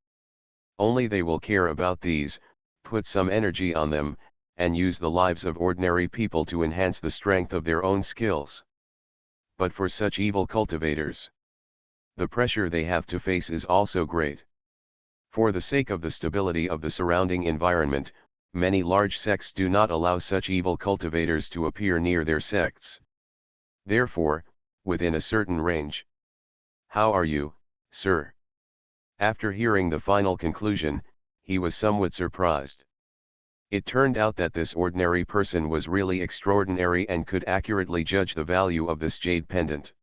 Only they will care about these, put some energy on them, and use the lives of ordinary people to enhance the strength of their own skills. But for such evil cultivators, the pressure they have to face is also great. For the sake of the stability of the surrounding environment, many large sects do not allow such evil cultivators to appear near their sects. Therefore, within a certain range. How are you, sir? After hearing the final conclusion, he was somewhat surprised. It turned out that this ordinary person was really extraordinary and could accurately judge the value of this jade pendant.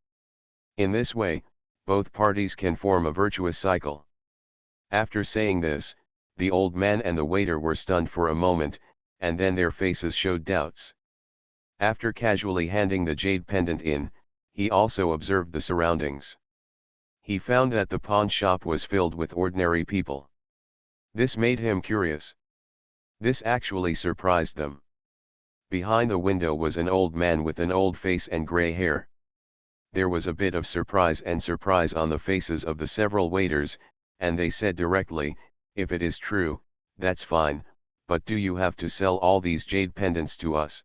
In this way, both parties can form a virtuous cycle. After saying this, the old man and the waiter were stunned for a moment, and then their faces showed doubts. After casually handing the jade pendant in, he also observed the surroundings. He found that the pawn shop was filled with ordinary people. This made him curious. This actually surprised them. Behind the window was an old man with an old face and grey hair. There was a bit of surprise on the faces of the several waiters, and they said directly, "If it is true, that's fine, but do you have to sell all these jade pendants to us?"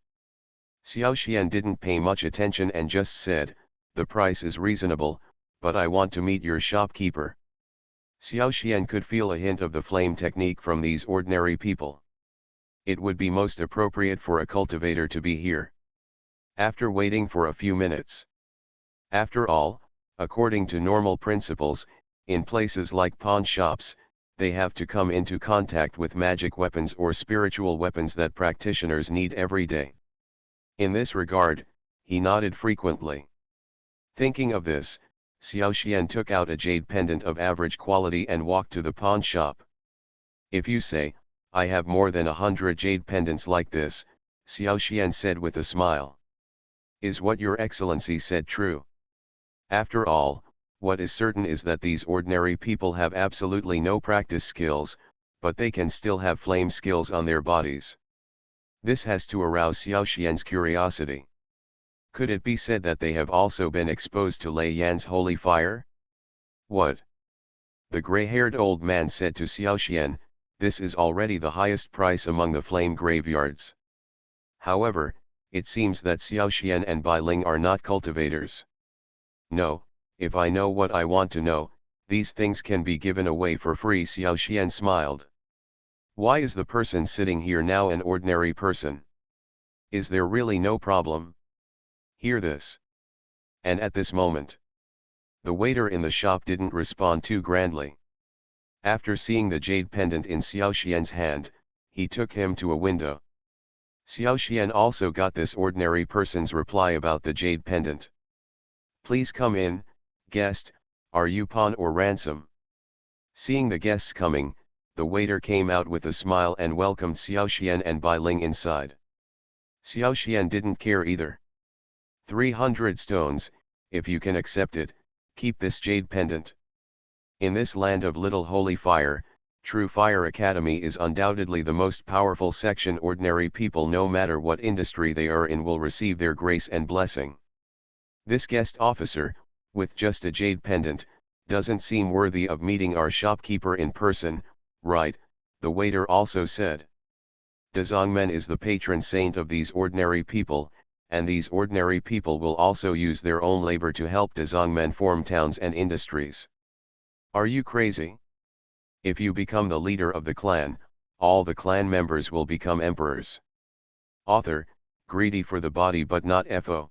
Xiao Xian didn't pay much attention and just said, "The price is reasonable, but I want to meet your shopkeeper." Xiao Xian could feel a hint of the flame technique from these ordinary people. It would be most appropriate for a cultivator to be here. After waiting for a few minutes. After all, according to normal principles, in places like pawn shops, they have to come into contact with magic weapons or spiritual weapons that practitioners need every day. In this regard, he nodded frequently. Thinking of this, Xiao Xian took out a jade pendant of average quality and walked to the pawn shop. "If you say, I have more than 100 jade pendants like this," Xiao Xian said with a smile. "Is what your excellency said true? After all, what is certain is that these ordinary people have absolutely no practice skills, but they can still have flame skills on their bodies." This has to arouse Xiao Xian's curiosity. Could it be said that they have also been exposed to Lei Yan's holy fire? "What?" the grey-haired old man said to Xiao Xian, "This is already the highest price among the flame graveyards." However, it seems that Xiao Xian and Bai Ling are not cultivators. "No, if I know what I want to know, these things can be given away for free." Xiao Xian smiled. "Why is the person sitting here now an ordinary person? Is there really no problem? Hear this." And at this moment, the waiter in the shop didn't respond too grandly. After seeing the jade pendant in Xiao Xian's hand, he took him to a window. Xiao Xian also got this ordinary person's reply about the jade pendant. "Please come in, guest, are you pawn or ransom?" Seeing the guests coming, the waiter came out with a smile and welcomed Xiao Xian and Bai Ling inside. Xiao Xian didn't care either. 300 stones, if you can accept it, keep this jade pendant. In this land of little holy fire, True Fire Academy is undoubtedly the most powerful section. Ordinary people, no matter what industry they are in, will receive their grace and blessing. This guest officer, with just a jade pendant, doesn't seem worthy of meeting our shopkeeper in person, right? The waiter also said. Dazongmen is the patron saint of these ordinary people, and these ordinary people will also use their own labor to help Dazongmen form towns and industries. Are you crazy? If you become the leader of the clan, all the clan members will become emperors. Author, greedy for the body but not FO.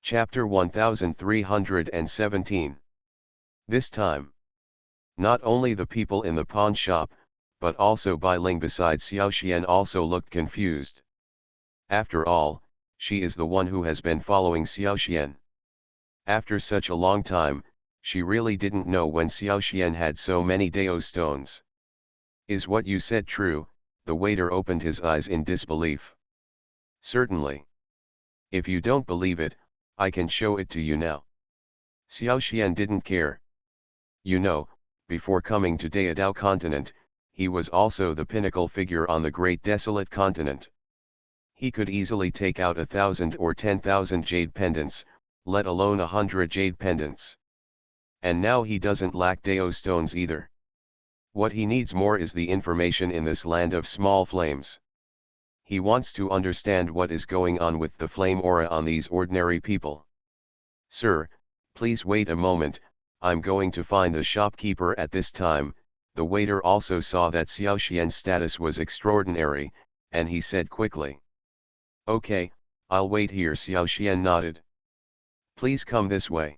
Chapter 1317. This time, not only the people in the pawn shop, but also Bai Ling besides Xiao Xian also looked confused. After all, she is the one who has been following Xiao Xian. After such a long time, she really didn't know when Xiao Xian had so many Dao stones. "Is what you said true?" The waiter opened his eyes in disbelief. "Certainly. If you don't believe it, I can show it to you now." Xiao Xian didn't care. You know, before coming to Daodao continent, he was also the pinnacle figure on the great desolate continent. He could easily take out 1,000 or 10,000 jade pendants, let alone 100 jade pendants. And now he doesn't lack Dao stones either. What he needs more is the information in this land of small flames. He wants to understand what is going on with the flame aura on these ordinary people. "Sir, please wait a moment, I'm going to find the shopkeeper." At this time, the waiter also saw that Xiao Xian's status was extraordinary, and he said quickly. "Okay, I'll wait here." Xiao Xian nodded. "Please come this way.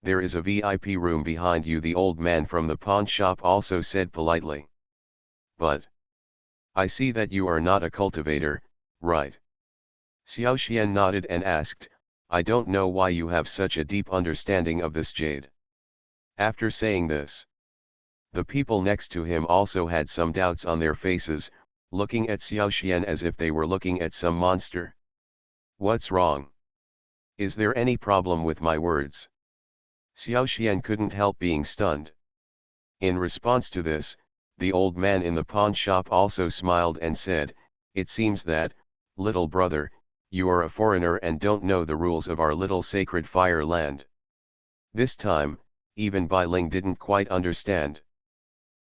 There is a VIP room behind you," the old man from the pawn shop also said politely. "But I see that you are not a cultivator, right?" Xiao Xian nodded and asked, "I don't know why you have such a deep understanding of this jade." After saying this, the people next to him also had some doubts on their faces, looking at Xiao Xian as if they were looking at some monster. "What's wrong? Is there any problem with my words?" Xiao Xian couldn't help being stunned. In response to this, the old man in the pawn shop also smiled and said, "It seems that, little brother, you are a foreigner and don't know the rules of our little sacred fire land. This time, even Bai Ling didn't quite understand.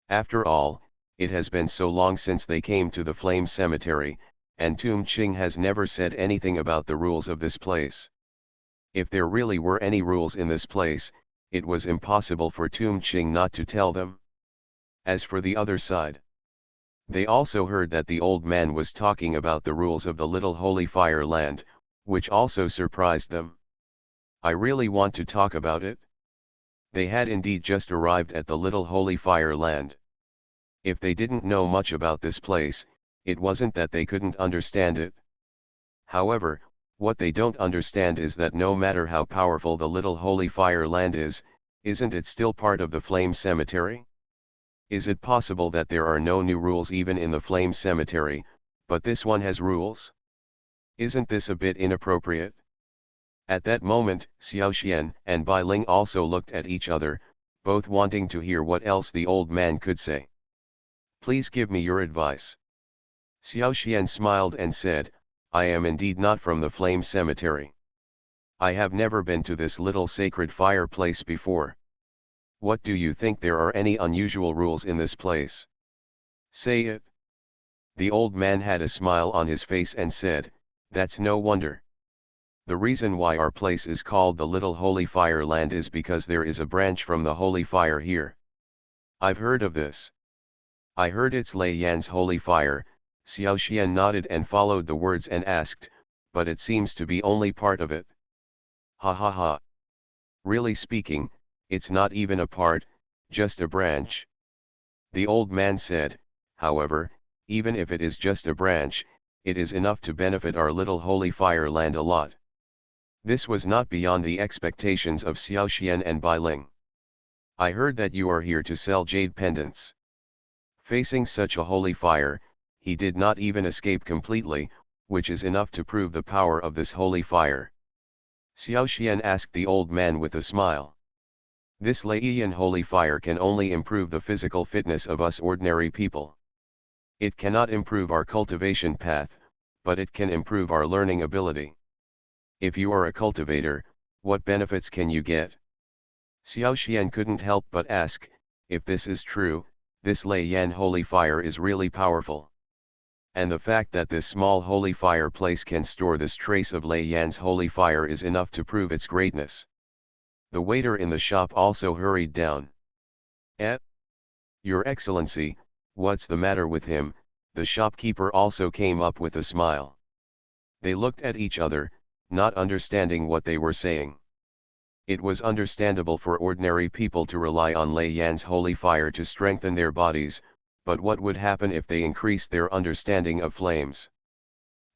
After all, it has been so long since they came to the Flame Cemetery, and Tum Ching has never said anything about the rules of this place. If there really were any rules in this place, it was impossible for Tum Ching not to tell them. As for the other side, they also heard that the old man was talking about the rules of the little holy fire land, which also surprised them. I really want to talk about it. They had indeed just arrived at the little holy fire land. If they didn't know much about this place, it wasn't that they couldn't understand it. However, what they don't understand is that no matter how powerful the little holy fire land is, isn't it still part of the Flame Cemetery? Is it possible that there are no new rules even in the Flame Cemetery, but this one has rules? Isn't this a bit inappropriate? At that moment, Xiao Xian and Bai Ling also looked at each other, both wanting to hear what else the old man could say. Please give me your advice. Xiao Xian smiled and said, I am indeed not from the Flame Cemetery. I have never been to this little sacred fireplace before. What do you think, there are any unusual rules in this place? Say it. The old man had a smile on his face and said, that's no wonder. The reason why our place is called the Little Holy Fire Land is because there is a branch from the Holy Fire here. I've heard of this. I heard it's Lei Yan's Holy Fire. Xiao Xian nodded and followed the words and asked, but it seems to be only part of it. Ha ha ha. Really speaking, it's not even a part, just a branch. The old man said, however, even if it is just a branch, it is enough to benefit our little holy fire land a lot. This was not beyond the expectations of Xiao Xian and Bai Ling. I heard that you are here to sell jade pendants. Facing such a holy fire, he did not even escape completely, which is enough to prove the power of this holy fire. Xiao Xian asked the old man with a smile. This Leiyan holy fire can only improve the physical fitness of us ordinary people. It cannot improve our cultivation path, but it can improve our learning ability. If you are a cultivator, what benefits can you get? Xiao Xian couldn't help but ask, if this is true, this Leiyan holy fire is really powerful. And the fact that this small holy fireplace can store this trace of Leiyan's holy fire is enough to prove its greatness. The waiter in the shop also hurried down. Your Excellency, what's the matter with him? The shopkeeper also came up with a smile. They looked at each other, not understanding what they were saying. It was understandable for ordinary people to rely on Lei Yan's holy fire to strengthen their bodies, but what would happen if they increased their understanding of flames?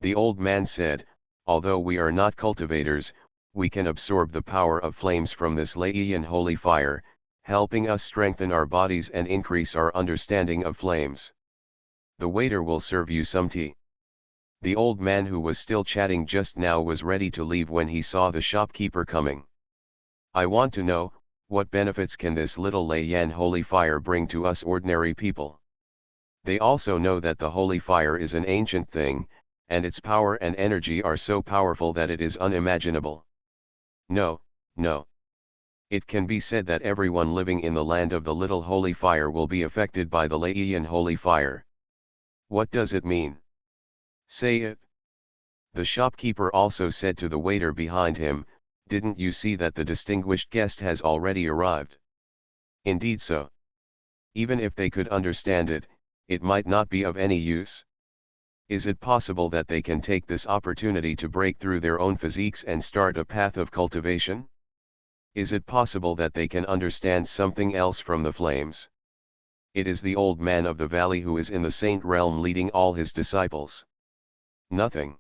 The old man said, although we are not cultivators, we can absorb the power of flames from this Lei Yan holy fire, helping us strengthen our bodies and increase our understanding of flames. The waiter will serve you some tea. The old man who was still chatting just now was ready to leave when he saw the shopkeeper coming. I want to know, what benefits can this little Lei Yan holy fire bring to us ordinary people? They also know that the holy fire is an ancient thing, and its power and energy are so powerful that it is unimaginable. No, no. It can be said that everyone living in the land of the little holy fire will be affected by the Lei Yan holy fire. What does it mean? Say it. The shopkeeper also said to the waiter behind him, didn't you see that the distinguished guest has already arrived? Indeed so. Even if they could understand it, it might not be of any use. Is it possible that they can take this opportunity to break through their own physiques and start a path of cultivation? Is it possible that they can understand something else from the flames? It is the old man of the valley who is in the saint realm leading all his disciples. Nothing.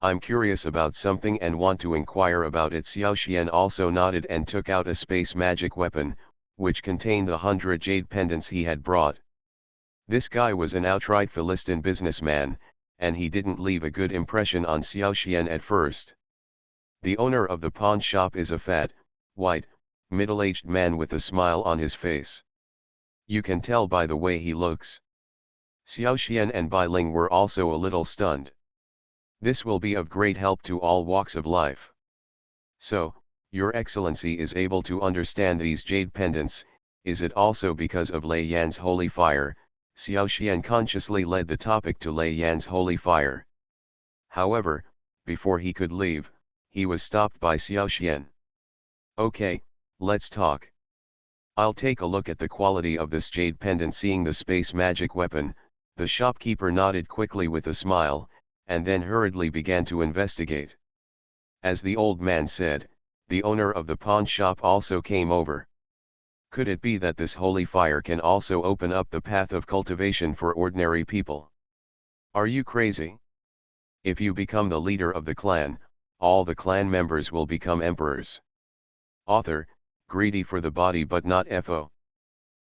I'm curious about something and want to inquire about it. Xiao Xian also nodded and took out a space magic weapon, which contained the 100 jade pendants he had brought. This guy was an outright Philistine businessman, and he didn't leave a good impression on Xiao Xian at first. The owner of the pawn shop is a fat, white, middle-aged man with a smile on his face. You can tell by the way he looks. Xiao Xian and Bai Ling were also a little stunned. This will be of great help to all walks of life. So, Your Excellency is able to understand these jade pendants. Is it also because of Lei Yan's holy fire? Xiao Xian consciously led the topic to Lei Yan's holy fire. However, before he could leave, he was stopped by Xiao Xian. Okay, let's talk. I'll take a look at the quality of this jade pendant. Seeing the space magic weapon, the shopkeeper nodded quickly with a smile, and then hurriedly began to investigate. As the old man said, the owner of the pawn shop also came over. Could it be that this holy fire can also open up the path of cultivation for ordinary people? Are you crazy? If you become the leader of the clan, all the clan members will become emperors. Author, greedy for the body but not FO.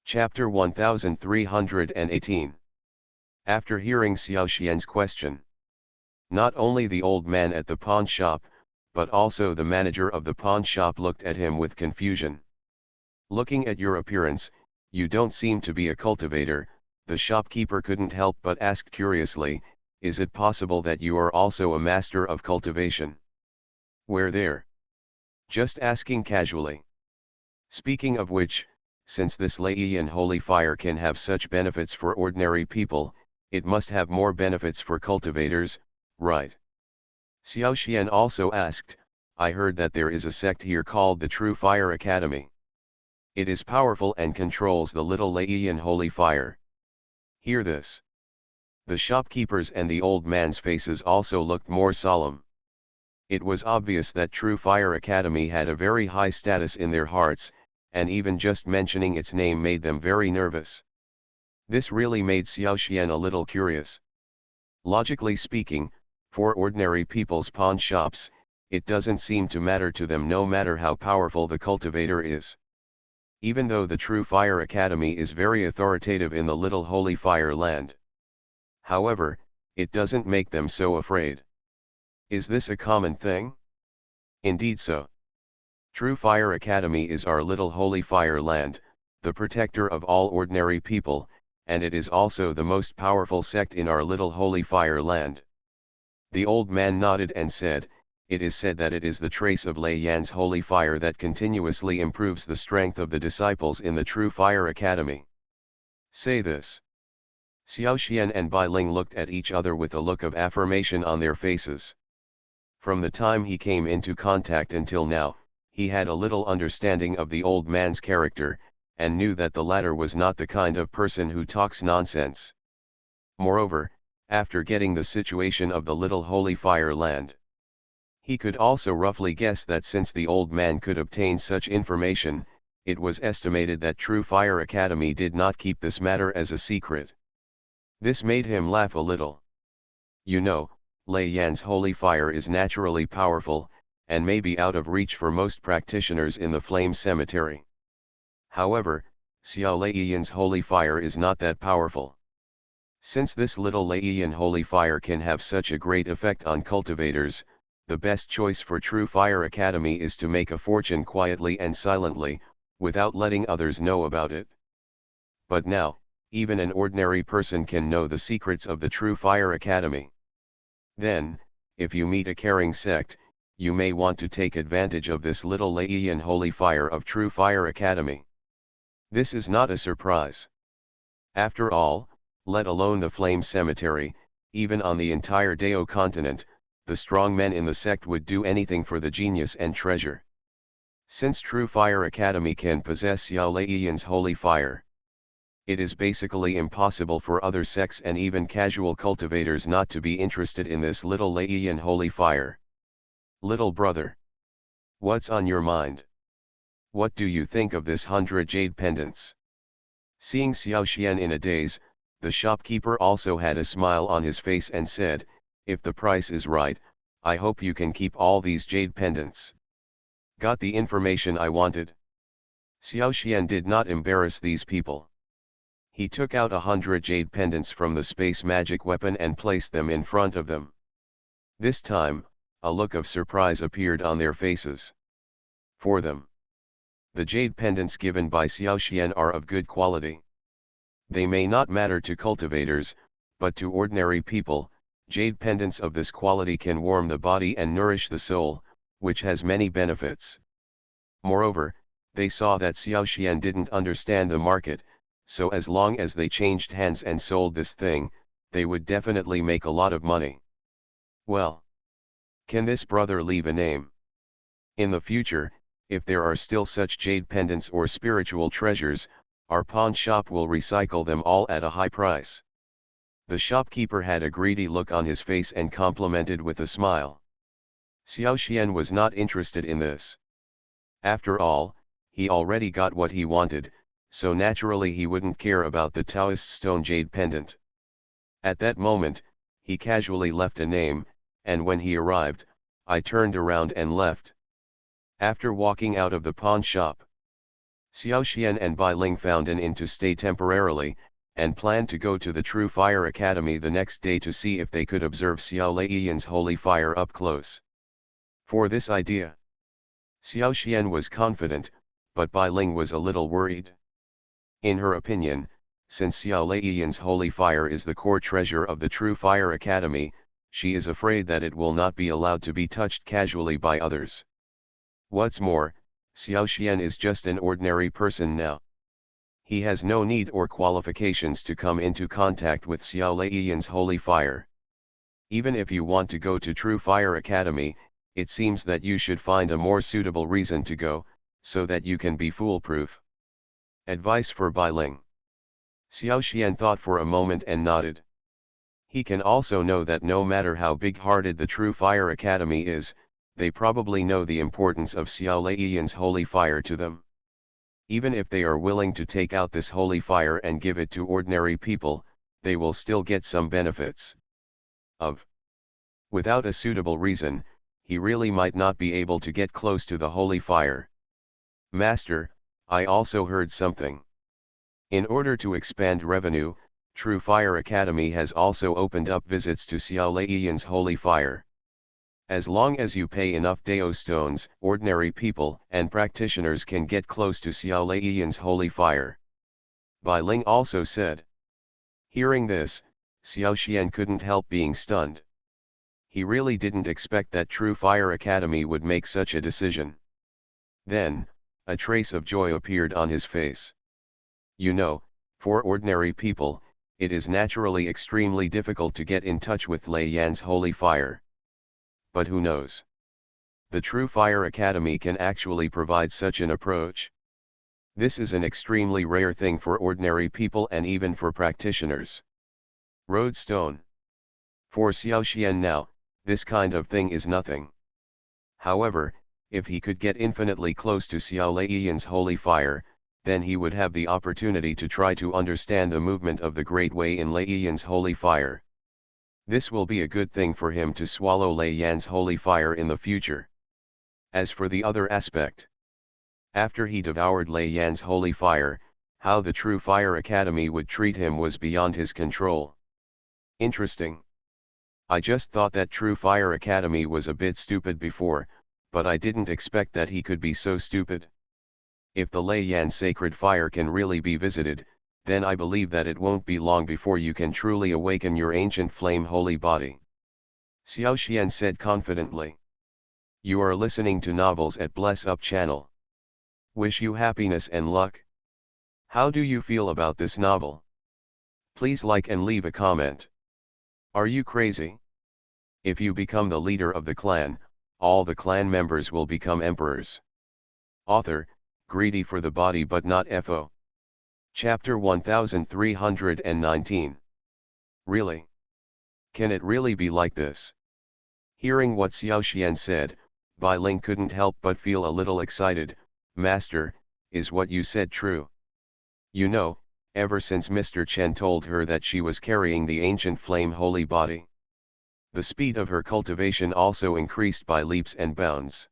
Chapter 1318. After hearing Xiao Xian's question, not only the old man at the pawn shop, but also the manager of the pawn shop looked at him with confusion. Looking at your appearance, you don't seem to be a cultivator. The shopkeeper couldn't help but ask curiously, is it possible that you are also a master of cultivation? Where there? Just asking casually. Speaking of which, since this Lei holy fire can have such benefits for ordinary people, it must have more benefits for cultivators, right? Xiao Xian also asked, I heard that there is a sect here called the True Fire Academy. It is powerful and controls the little Lei holy fire. Hear this. The shopkeepers and the old man's faces also looked more solemn. It was obvious that True Fire Academy had a very high status in their hearts, and even just mentioning its name made them very nervous. This really made Xiao Xian a little curious. Logically speaking, for ordinary people's pawn shops, it doesn't seem to matter to them no matter how powerful the cultivator is. Even though the True Fire Academy is very authoritative in the little holy fire land. However, it doesn't make them so afraid. Is this a common thing? Indeed so. True Fire Academy is our little holy fire land, the protector of all ordinary people, and it is also the most powerful sect in our little holy fire land. The old man nodded and said, it is said that it is the trace of Lei Yan's holy fire that continuously improves the strength of the disciples in the True Fire Academy. Say this. Xiao Xian and Bai Ling looked at each other with a look of affirmation on their faces. From the time he came into contact until now, he had a little understanding of the old man's character, and knew that the latter was not the kind of person who talks nonsense. Moreover, after getting the situation of the little holy fire land, he could also roughly guess that since the old man could obtain such information, it was estimated that True Fire Academy did not keep this matter as a secret. This made him laugh a little. You know, Lei Yan's holy fire is naturally powerful, and may be out of reach for most practitioners in the Flame Cemetery. However, Xiao Leiyan's holy fire is not that powerful. Since this little Leiyan holy fire can have such a great effect on cultivators, the best choice for True Fire Academy is to make a fortune quietly and silently, without letting others know about it. But now, even an ordinary person can know the secrets of the True Fire Academy. Then, if you meet a caring sect, you may want to take advantage of this little Leiyan holy fire of True Fire Academy. This is not a surprise. After all, let alone the Flame Cemetery, even on the entire Dao continent, the strong men in the sect would do anything for the genius and treasure. Since True Fire Academy can possess Xiao Leiyan's holy fire, it is basically impossible for other sects and even casual cultivators not to be interested in this little Leiyan holy fire. Little brother, what's on your mind? What do you think of this 100 jade pendants? Seeing Xiao Xian in a daze, the shopkeeper also had a smile on his face and said, if the price is right, I hope you can keep all these jade pendants. Got the information I wanted. Xiao Xian did not embarrass these people. He took out 100 jade pendants from the space magic weapon and placed them in front of them. This time, a look of surprise appeared on their faces. For them, the jade pendants given by Xiao Xian are of good quality. They may not matter to cultivators, but to ordinary people, Jade pendants of this quality can warm the body and nourish the soul, which has many benefits. Moreover, they saw that Xiaoxian didn't understand the market, so as long as they changed hands and sold this thing, they would definitely make a lot of money. Well, can this brother leave a name? In the future, if there are still such jade pendants or spiritual treasures, our pawn shop will recycle them all at a high price. The shopkeeper had a greedy look on his face and complimented with a smile. Xiaoxian was not interested in this. After all, he already got what he wanted, so naturally he wouldn't care about the Taoist stone jade pendant. At that moment, he casually left a name, and when he arrived, I turned around and left. After walking out of the pawn shop, Xiaoxian and Bai Ling found an inn to stay temporarily, and planned to go to the True Fire Academy the next day to see if they could observe Xiao Leiyan's holy fire up close. For this idea, Xiaoxian was confident, but Bai Ling was a little worried. In her opinion, since Xiao Leiyan's holy fire is the core treasure of the True Fire Academy, she is afraid that it will not be allowed to be touched casually by others. What's more, Xiaoxian is just an ordinary person now. He has no need or qualifications to come into contact with Xiao Leiyan's holy fire. Even if you want to go to True Fire Academy, it seems that you should find a more suitable reason to go, so that you can be foolproof. Advice for Bai Ling. Xiaoxian thought for a moment and nodded. He can also know that no matter how big-hearted the True Fire Academy is, they probably know the importance of Xiao Leiyan's holy fire to them. Even if they are willing to take out this holy fire and give it to ordinary people, they will still get some benefits. Without a suitable reason, he really might not be able to get close to the holy fire. Master, I also heard something. In order to expand revenue, True Fire Academy has also opened up visits to Xiao Leiyan's holy fire. As long as you pay enough Dao stones, ordinary people and practitioners can get close to Xiao Leiyan's holy fire. Bai Ling also said. Hearing this, Xiaoxian couldn't help being stunned. He really didn't expect that True Fire Academy would make such a decision. Then, a trace of joy appeared on his face. You know, for ordinary people, it is naturally extremely difficult to get in touch with Lei Yan's holy fire. But who knows? The True Fire Academy can actually provide such an approach. This is an extremely rare thing for ordinary people and even for practitioners. Roadstone. For Xiaoxian now, this kind of thing is nothing. However, if he could get infinitely close to Xiao Leiyan's holy fire, then he would have the opportunity to try to understand the movement of the Great Way in Leiyan's holy fire. This will be a good thing for him to swallow Lei Yan's holy fire in the future. As for the other aspect, after he devoured Lei Yan's holy fire, how the True Fire Academy would treat him was beyond his control. Interesting. I just thought that True Fire Academy was a bit stupid before, but I didn't expect that he could be so stupid. If the Lei Yan sacred fire can really be visited, then I believe that it won't be long before you can truly awaken your ancient flame holy body. Xiaoxian said confidently. You are listening to Novels at Bless Up channel. Wish you happiness and luck. How do you feel about this novel? Please like and leave a comment. Are you crazy? If you become the leader of the clan, all the clan members will become emperors. Author, greedy for the body but not FO. Chapter 1319. Really? Can it really be like this? Hearing what Xiaoxian said, Bai Ling couldn't help but feel a little excited. Master, is what you said true? You know, ever since Mr. Chen told her that she was carrying the ancient flame holy body, the speed of her cultivation also increased by leaps and bounds.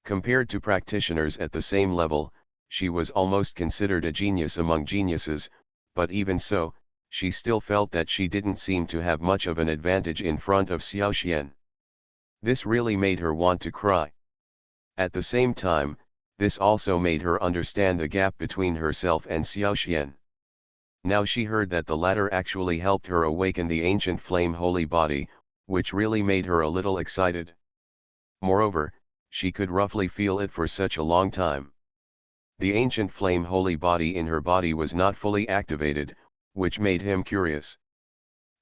Compared to practitioners at the same level, she was almost considered a genius among geniuses, but even so, she still felt that she didn't seem to have much of an advantage in front of Xiaoxian. This really made her want to cry. At the same time, this also made her understand the gap between herself and Xiaoxian. Now she heard that the latter actually helped her awaken the ancient flame holy body, which really made her a little excited. Moreover, she could roughly feel it for such a long time. The ancient flame holy body in her body was not fully activated, which made him curious.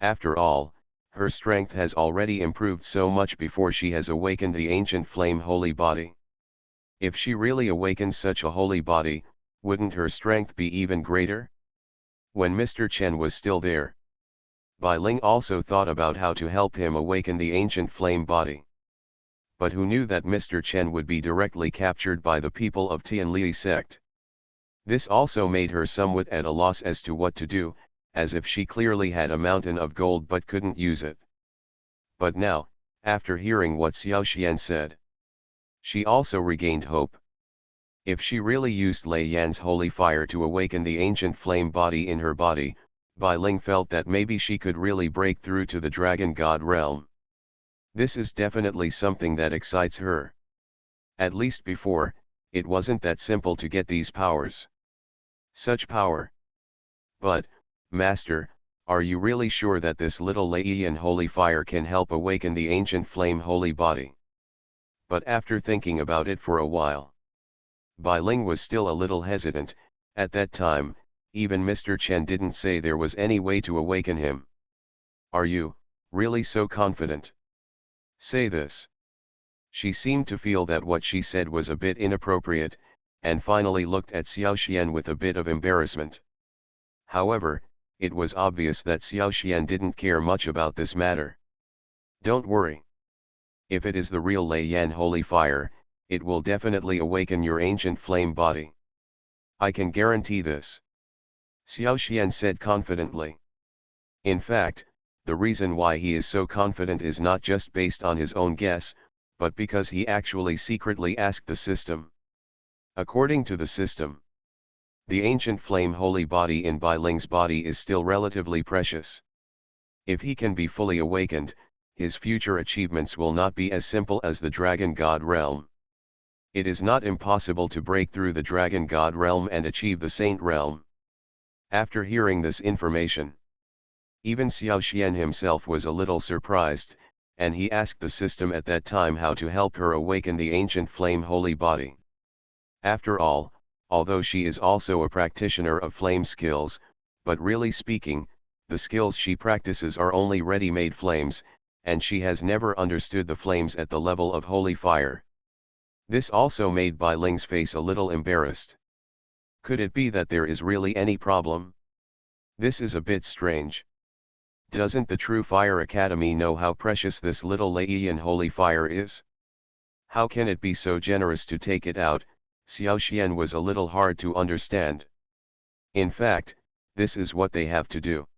After all, her strength has already improved so much before she has awakened the ancient flame holy body. If she really awakens such a holy body, wouldn't her strength be even greater? When Mr. Chen was still there, Bai Ling also thought about how to help him awaken the ancient flame body. But who knew that Mr. Chen would be directly captured by the people of Tianli sect? This also made her somewhat at a loss as to what to do, as if she clearly had a mountain of gold but couldn't use it. But now, after hearing what Xiao Xian said, she also regained hope. If she really used Lei Yan's holy fire to awaken the ancient flame body in her body, Bai Ling felt that maybe she could really break through to the dragon god realm. This is definitely something that excites her. At least before, it wasn't that simple to get these powers. Such power. But, Master, are you really sure that this little Lei Yan holy fire can help awaken the ancient flame holy body? But after thinking about it for a while, Bai Ling was still a little hesitant. At that time, even Mr. Chen didn't say there was any way to awaken him. Are you, really so confident? Say this. She seemed to feel that what she said was a bit inappropriate, and finally looked at Xiao Xian with a bit of embarrassment. However, it was obvious that Xiao Xian didn't care much about this matter. Don't worry. If it is the real Lei Yan holy fire, it will definitely awaken your ancient flame body. I can guarantee this. Xiao Xian said confidently. In fact, the reason why he is so confident is not just based on his own guess, but because he actually secretly asked the system. According to the system, the ancient flame holy body in Bai Ling's body is still relatively precious. If he can be fully awakened, his future achievements will not be as simple as the dragon god realm. It is not impossible to break through the dragon god realm and achieve the saint realm. After hearing this information, even Xiao Xian himself was a little surprised, and he asked the system at that time how to help her awaken the ancient flame holy body. After all, although she is also a practitioner of flame skills, but really speaking, the skills she practices are only ready-made flames, and she has never understood the flames at the level of holy fire. This also made Bai Ling's face a little embarrassed. Could it be that there is really any problem? This is a bit strange. Doesn't the True Fire Academy know how precious this little Lei Yan holy fire is? How can it be so generous to take it out? Xiao Xian was a little hard to understand. In fact, this is what they have to do.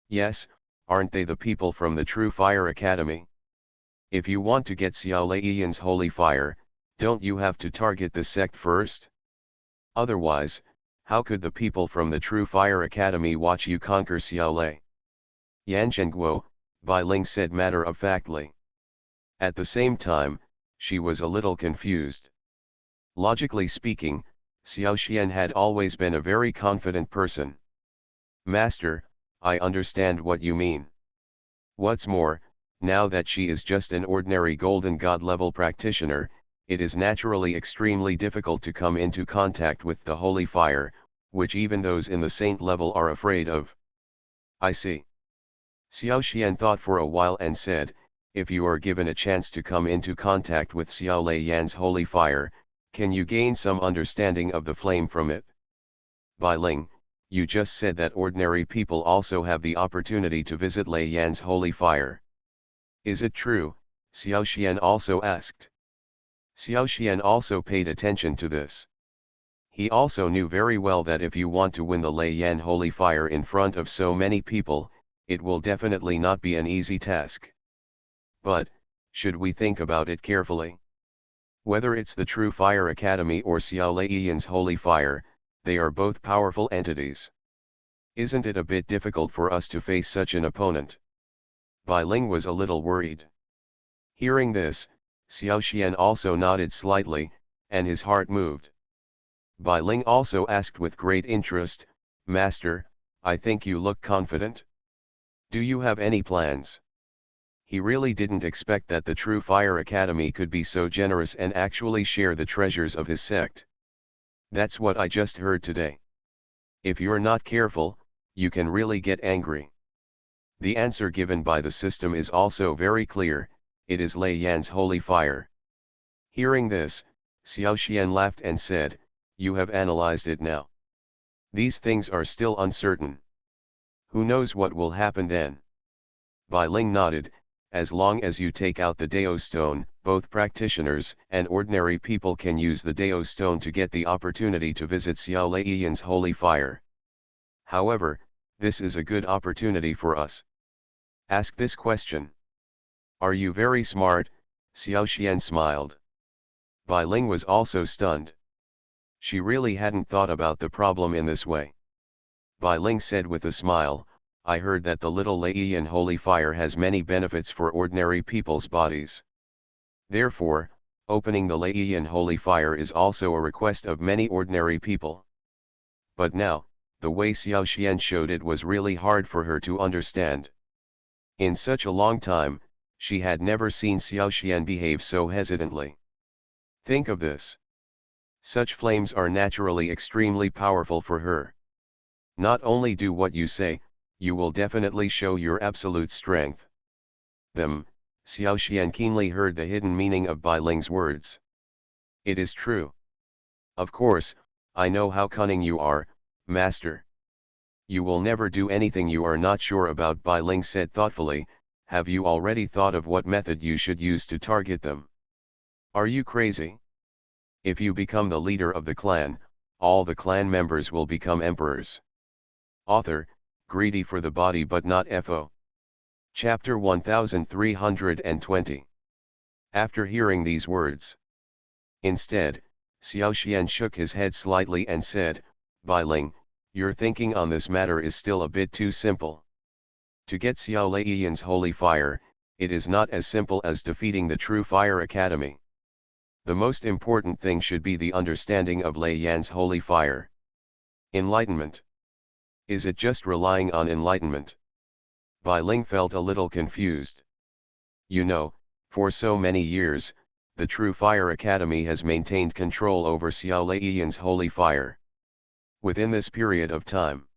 Yes, aren't they the people from the True Fire Academy? If you want to get Xiao Lei Yan's holy fire, don't you have to target the sect first? Otherwise, how could the people from the True Fire Academy watch you conquer Xiao Lei? Yanzhengguo, Bai Ling said matter-of-factly. At the same time, she was a little confused. Logically speaking, Xiao Xian had always been a very confident person. Master, I understand what you mean. What's more, now that she is just an ordinary golden god level practitioner, it is naturally extremely difficult to come into contact with the holy fire, which even those in the saint level are afraid of. I see. Xiao Xian thought for a while and said, if you are given a chance to come into contact with Xiao Lei Yan's holy fire, can you gain some understanding of the flame from it? Bai Ling, you just said that ordinary people also have the opportunity to visit Lei Yan's holy fire. Is it true? Xiao Xian also asked. Xiao Xian also paid attention to this. He also knew very well that if you want to win the Lei Yan holy fire in front of so many people, it will definitely not be an easy task. But, should we think about it carefully? Whether it's the True Fire Academy or Xiao Lei Yan's holy fire, they are both powerful entities. Isn't it a bit difficult for us to face such an opponent? Bai Ling was a little worried. Hearing this, Xiao Xian also nodded slightly, and his heart moved. Bai Ling also asked with great interest, Master, I think you look confident. Do you have any plans? He really didn't expect that the True Fire Academy could be so generous and actually share the treasures of his sect. That's what I just heard today. If you're not careful, you can really get angry. The answer given by the system is also very clear, it is Lei Yan's holy fire. Hearing this, Xiaoxian laughed and said, you have analyzed it now. These things are still uncertain. Who knows what will happen then? Bai Ling nodded, as long as you take out the Dao stone, both practitioners and ordinary people can use the Dao stone to get the opportunity to visit Xiao Leiyan's holy fire. However, this is a good opportunity for us. Ask this question. Are you very smart? Xiaoxian smiled. Bai Ling was also stunned. She really hadn't thought about the problem in this way. Bai Ling said with a smile, I heard that the little Leiyan holy fire has many benefits for ordinary people's bodies. Therefore, opening the Leiyan holy fire is also a request of many ordinary people. But now, the way Xiaoxian showed it was really hard for her to understand. In such a long time, she had never seen Xiaoxian behave so hesitantly. Think of this. Such flames are naturally extremely powerful for her. Not only do what you say, you will definitely show your absolute strength. Xiaoxian keenly heard the hidden meaning of Bai Ling's words. It is true. Of course, I know how cunning you are, master. You will never do anything you are not sure about, Bai Ling said thoughtfully. Have you already thought of what method you should use to target them? Are you crazy? If you become the leader of the clan, all the clan members will become emperors. Author, greedy for the body but not FO. Chapter 1320. After hearing these words. Instead, Xiaoxian shook his head slightly and said, Bai Ling, your thinking on this matter is still a bit too simple. To get Xiao Leiyan's holy fire, it is not as simple as defeating the True Fire Academy. The most important thing should be the understanding of Lei Yan's holy fire. Enlightenment. Is it just relying on enlightenment? Bai Ling felt a little confused. You know, for so many years, the True Fire Academy has maintained control over Xiao Leiyan's holy fire. Within this period of time,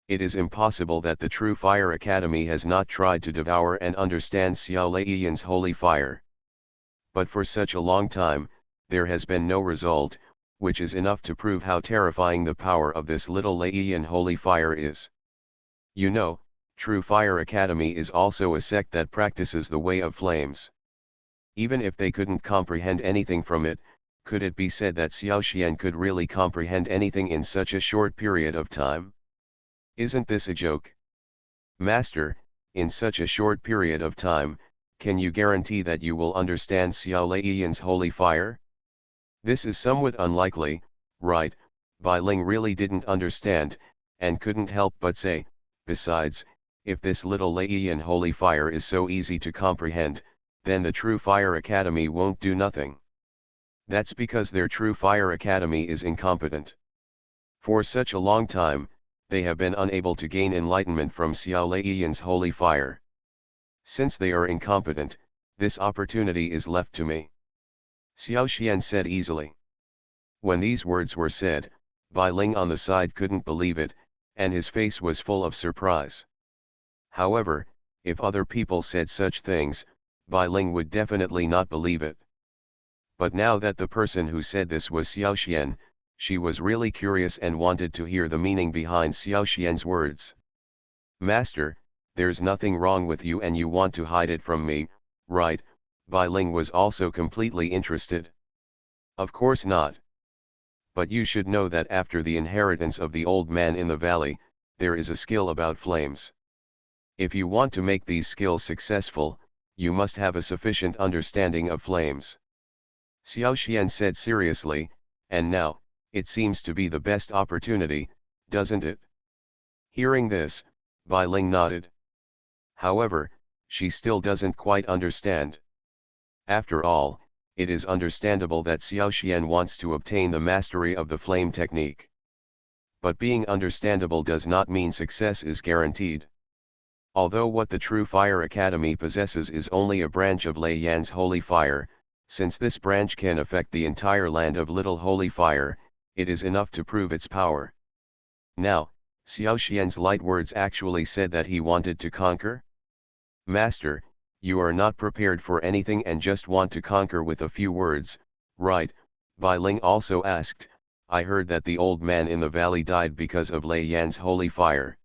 it is impossible that the True Fire Academy has not tried to devour and understand Xiao Leiyan's holy fire. But for such a long time, there has been no result, which is enough to prove how terrifying the power of this little Leiyan holy fire is. You know, True Fire Academy is also a sect that practices the way of flames. Even if they couldn't comprehend anything from it, could it be said that Xiaoxian could really comprehend anything in such a short period of time? Isn't this a joke? Master, in such a short period of time, can you guarantee that you will understand Xiao Leiyan's holy fire? This is somewhat unlikely, right? Bai Ling really didn't understand, and couldn't help but say, besides, if this little Leiyan holy fire is so easy to comprehend, then the True Fire Academy won't do nothing. That's because their True Fire Academy is incompetent. For such a long time, they have been unable to gain enlightenment from Xiao Leiyan's holy fire. Since they are incompetent, this opportunity is left to me. Xiaoxian said easily. When these words were said, Bai Ling on the side couldn't believe it, and his face was full of surprise. However, if other people said such things, Bai Ling would definitely not believe it. But now that the person who said this was Xiaoxian, she was really curious and wanted to hear the meaning behind Xiaoxian's words. Master, there's nothing wrong with you and you want to hide it from me, right? Bai Ling was also completely interested. Of course not. But you should know that after the inheritance of the old man in the valley, there is a skill about flames. If you want to make these skills successful, you must have a sufficient understanding of flames. Xiaoxian said seriously, and now, it seems to be the best opportunity, doesn't it? Hearing this, Bai Ling nodded. However, she still doesn't quite understand. After all, it is understandable that Xiaoxian wants to obtain the mastery of the flame technique. but being understandable does not mean success is guaranteed. Although what the True Fire Academy possesses is only a branch of Lei Yan's holy fire, since this branch can affect the entire land of Little Holy Fire, it is enough to prove its power. Now, Xiao Xian's light words actually said that he wanted to conquer? Master, you are not prepared for anything and just want to conquer with a few words, right? Bai Ling also asked. I heard that the old man in the valley died because of Lei Yan's holy fire.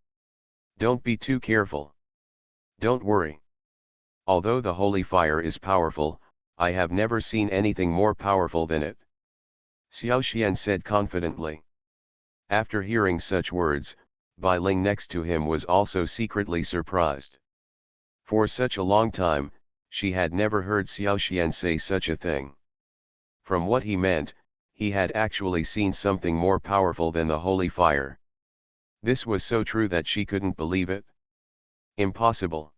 Don't be too careful. Don't worry. Although the holy fire is powerful, I have never seen anything more powerful than it. Xiao Xian said confidently. After hearing such words, Bai Ling next to him was also secretly surprised. For such a long time, she had never heard Xiao Xian say such a thing. From what he meant, he had actually seen something more powerful than the holy fire. This was so true that she couldn't believe it. Impossible.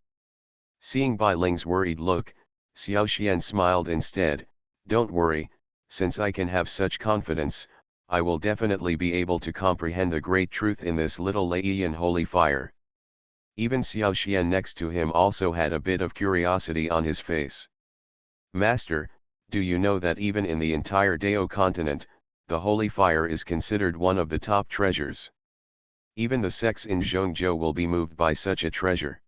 Seeing Bai Ling's worried look, Xiao Xian smiled instead. Don't worry, since I can have such confidence, I will definitely be able to comprehend the great truth in this little Leiyan holy fire. Even Xiao Xian next to him also had a bit of curiosity on his face. Master, do you know that even in the entire Dao continent, the holy fire is considered one of the top treasures? Even the sects in Zhongzhou will be moved by such a treasure.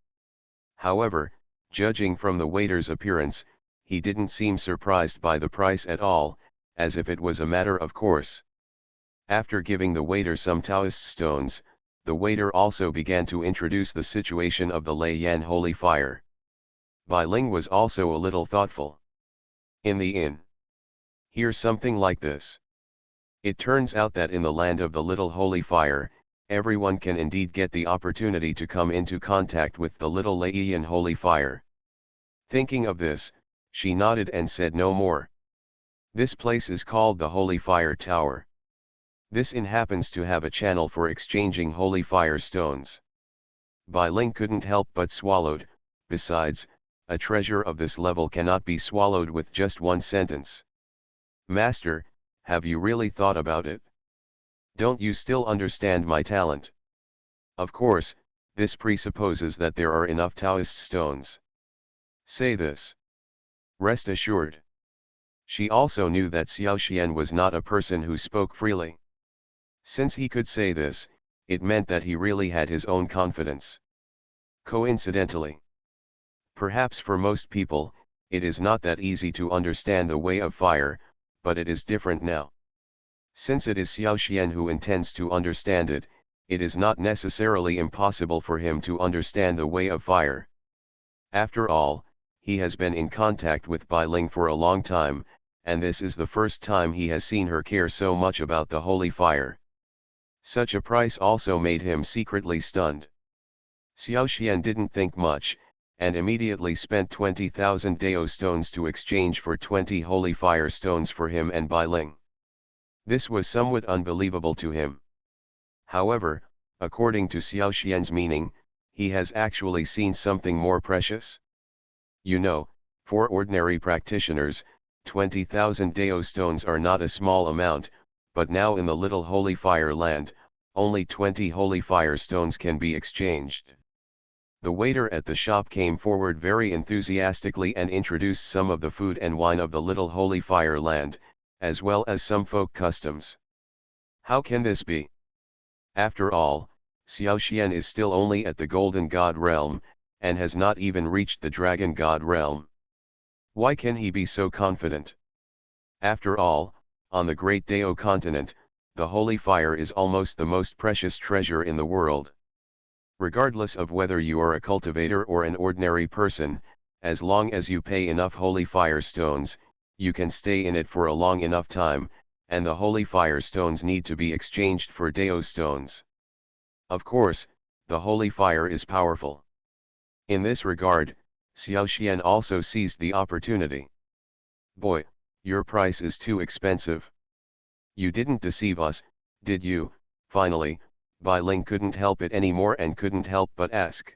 However, judging from the waiter's appearance, he didn't seem surprised by the price at all, as if it was a matter of course. After giving the waiter some Taoist stones, the waiter also began to introduce the situation of the Lei Yan holy fire. Bai Ling was also a little thoughtful. In the inn. Here's something like this. It turns out that in the land of the Little Holy Fire, everyone can indeed get the opportunity to come into contact with the Little Leiyan holy fire. Thinking of this, she nodded and said no more. This place is called the Holy Fire Tower. This inn happens to have a channel for exchanging holy fire stones. Bai Ling couldn't help but swallowed. Besides, a treasure of this level cannot be swallowed with just one sentence. Master, have you really thought about it? Don't you still understand my talent? Of course, this presupposes that there are enough Taoist stones. Say this. Rest assured. She also knew that Xiao Xian was not a person who spoke freely. Since he could say this, it meant that he really had his own confidence. Coincidentally, perhaps for most people, it is not that easy to understand the way of fire, but it is different now. Since it is Xiao Xian who intends to understand it, it is not necessarily impossible for him to understand the way of fire. After all, he has been in contact with Bai Ling for a long time, and this is the first time he has seen her care so much about the holy fire. Such a price also made him secretly stunned. Xiao Xian didn't think much, and immediately spent 20,000 Dao stones to exchange for 20 holy fire stones for him and Bai Ling. This was somewhat unbelievable to him. However, according to Xiao Xian's meaning, he has actually seen something more precious. You know, for ordinary practitioners, 20,000 Dao stones are not a small amount, but now in the Little Holy Fire land, only 20 holy fire stones can be exchanged. The waiter at the shop came forward very enthusiastically and introduced some of the food and wine of the Little Holy Fire land, as well as some folk customs. How can this be? After all, Xiao Xian is still only at the Golden God realm, and has not even reached the Dragon God realm. Why can he be so confident? After all, on the great Dao continent, the holy fire is almost the most precious treasure in the world. Regardless of whether you are a cultivator or an ordinary person, as long as you pay enough holy fire stones, you can stay in it for a long enough time, and the holy fire stones need to be exchanged for Dao stones. Of course, the holy fire is powerful. In this regard, Xiao Xian also seized the opportunity. Boy, your price is too expensive. You didn't deceive us, did you? Finally, Bai Ling couldn't help it anymore and couldn't help but ask.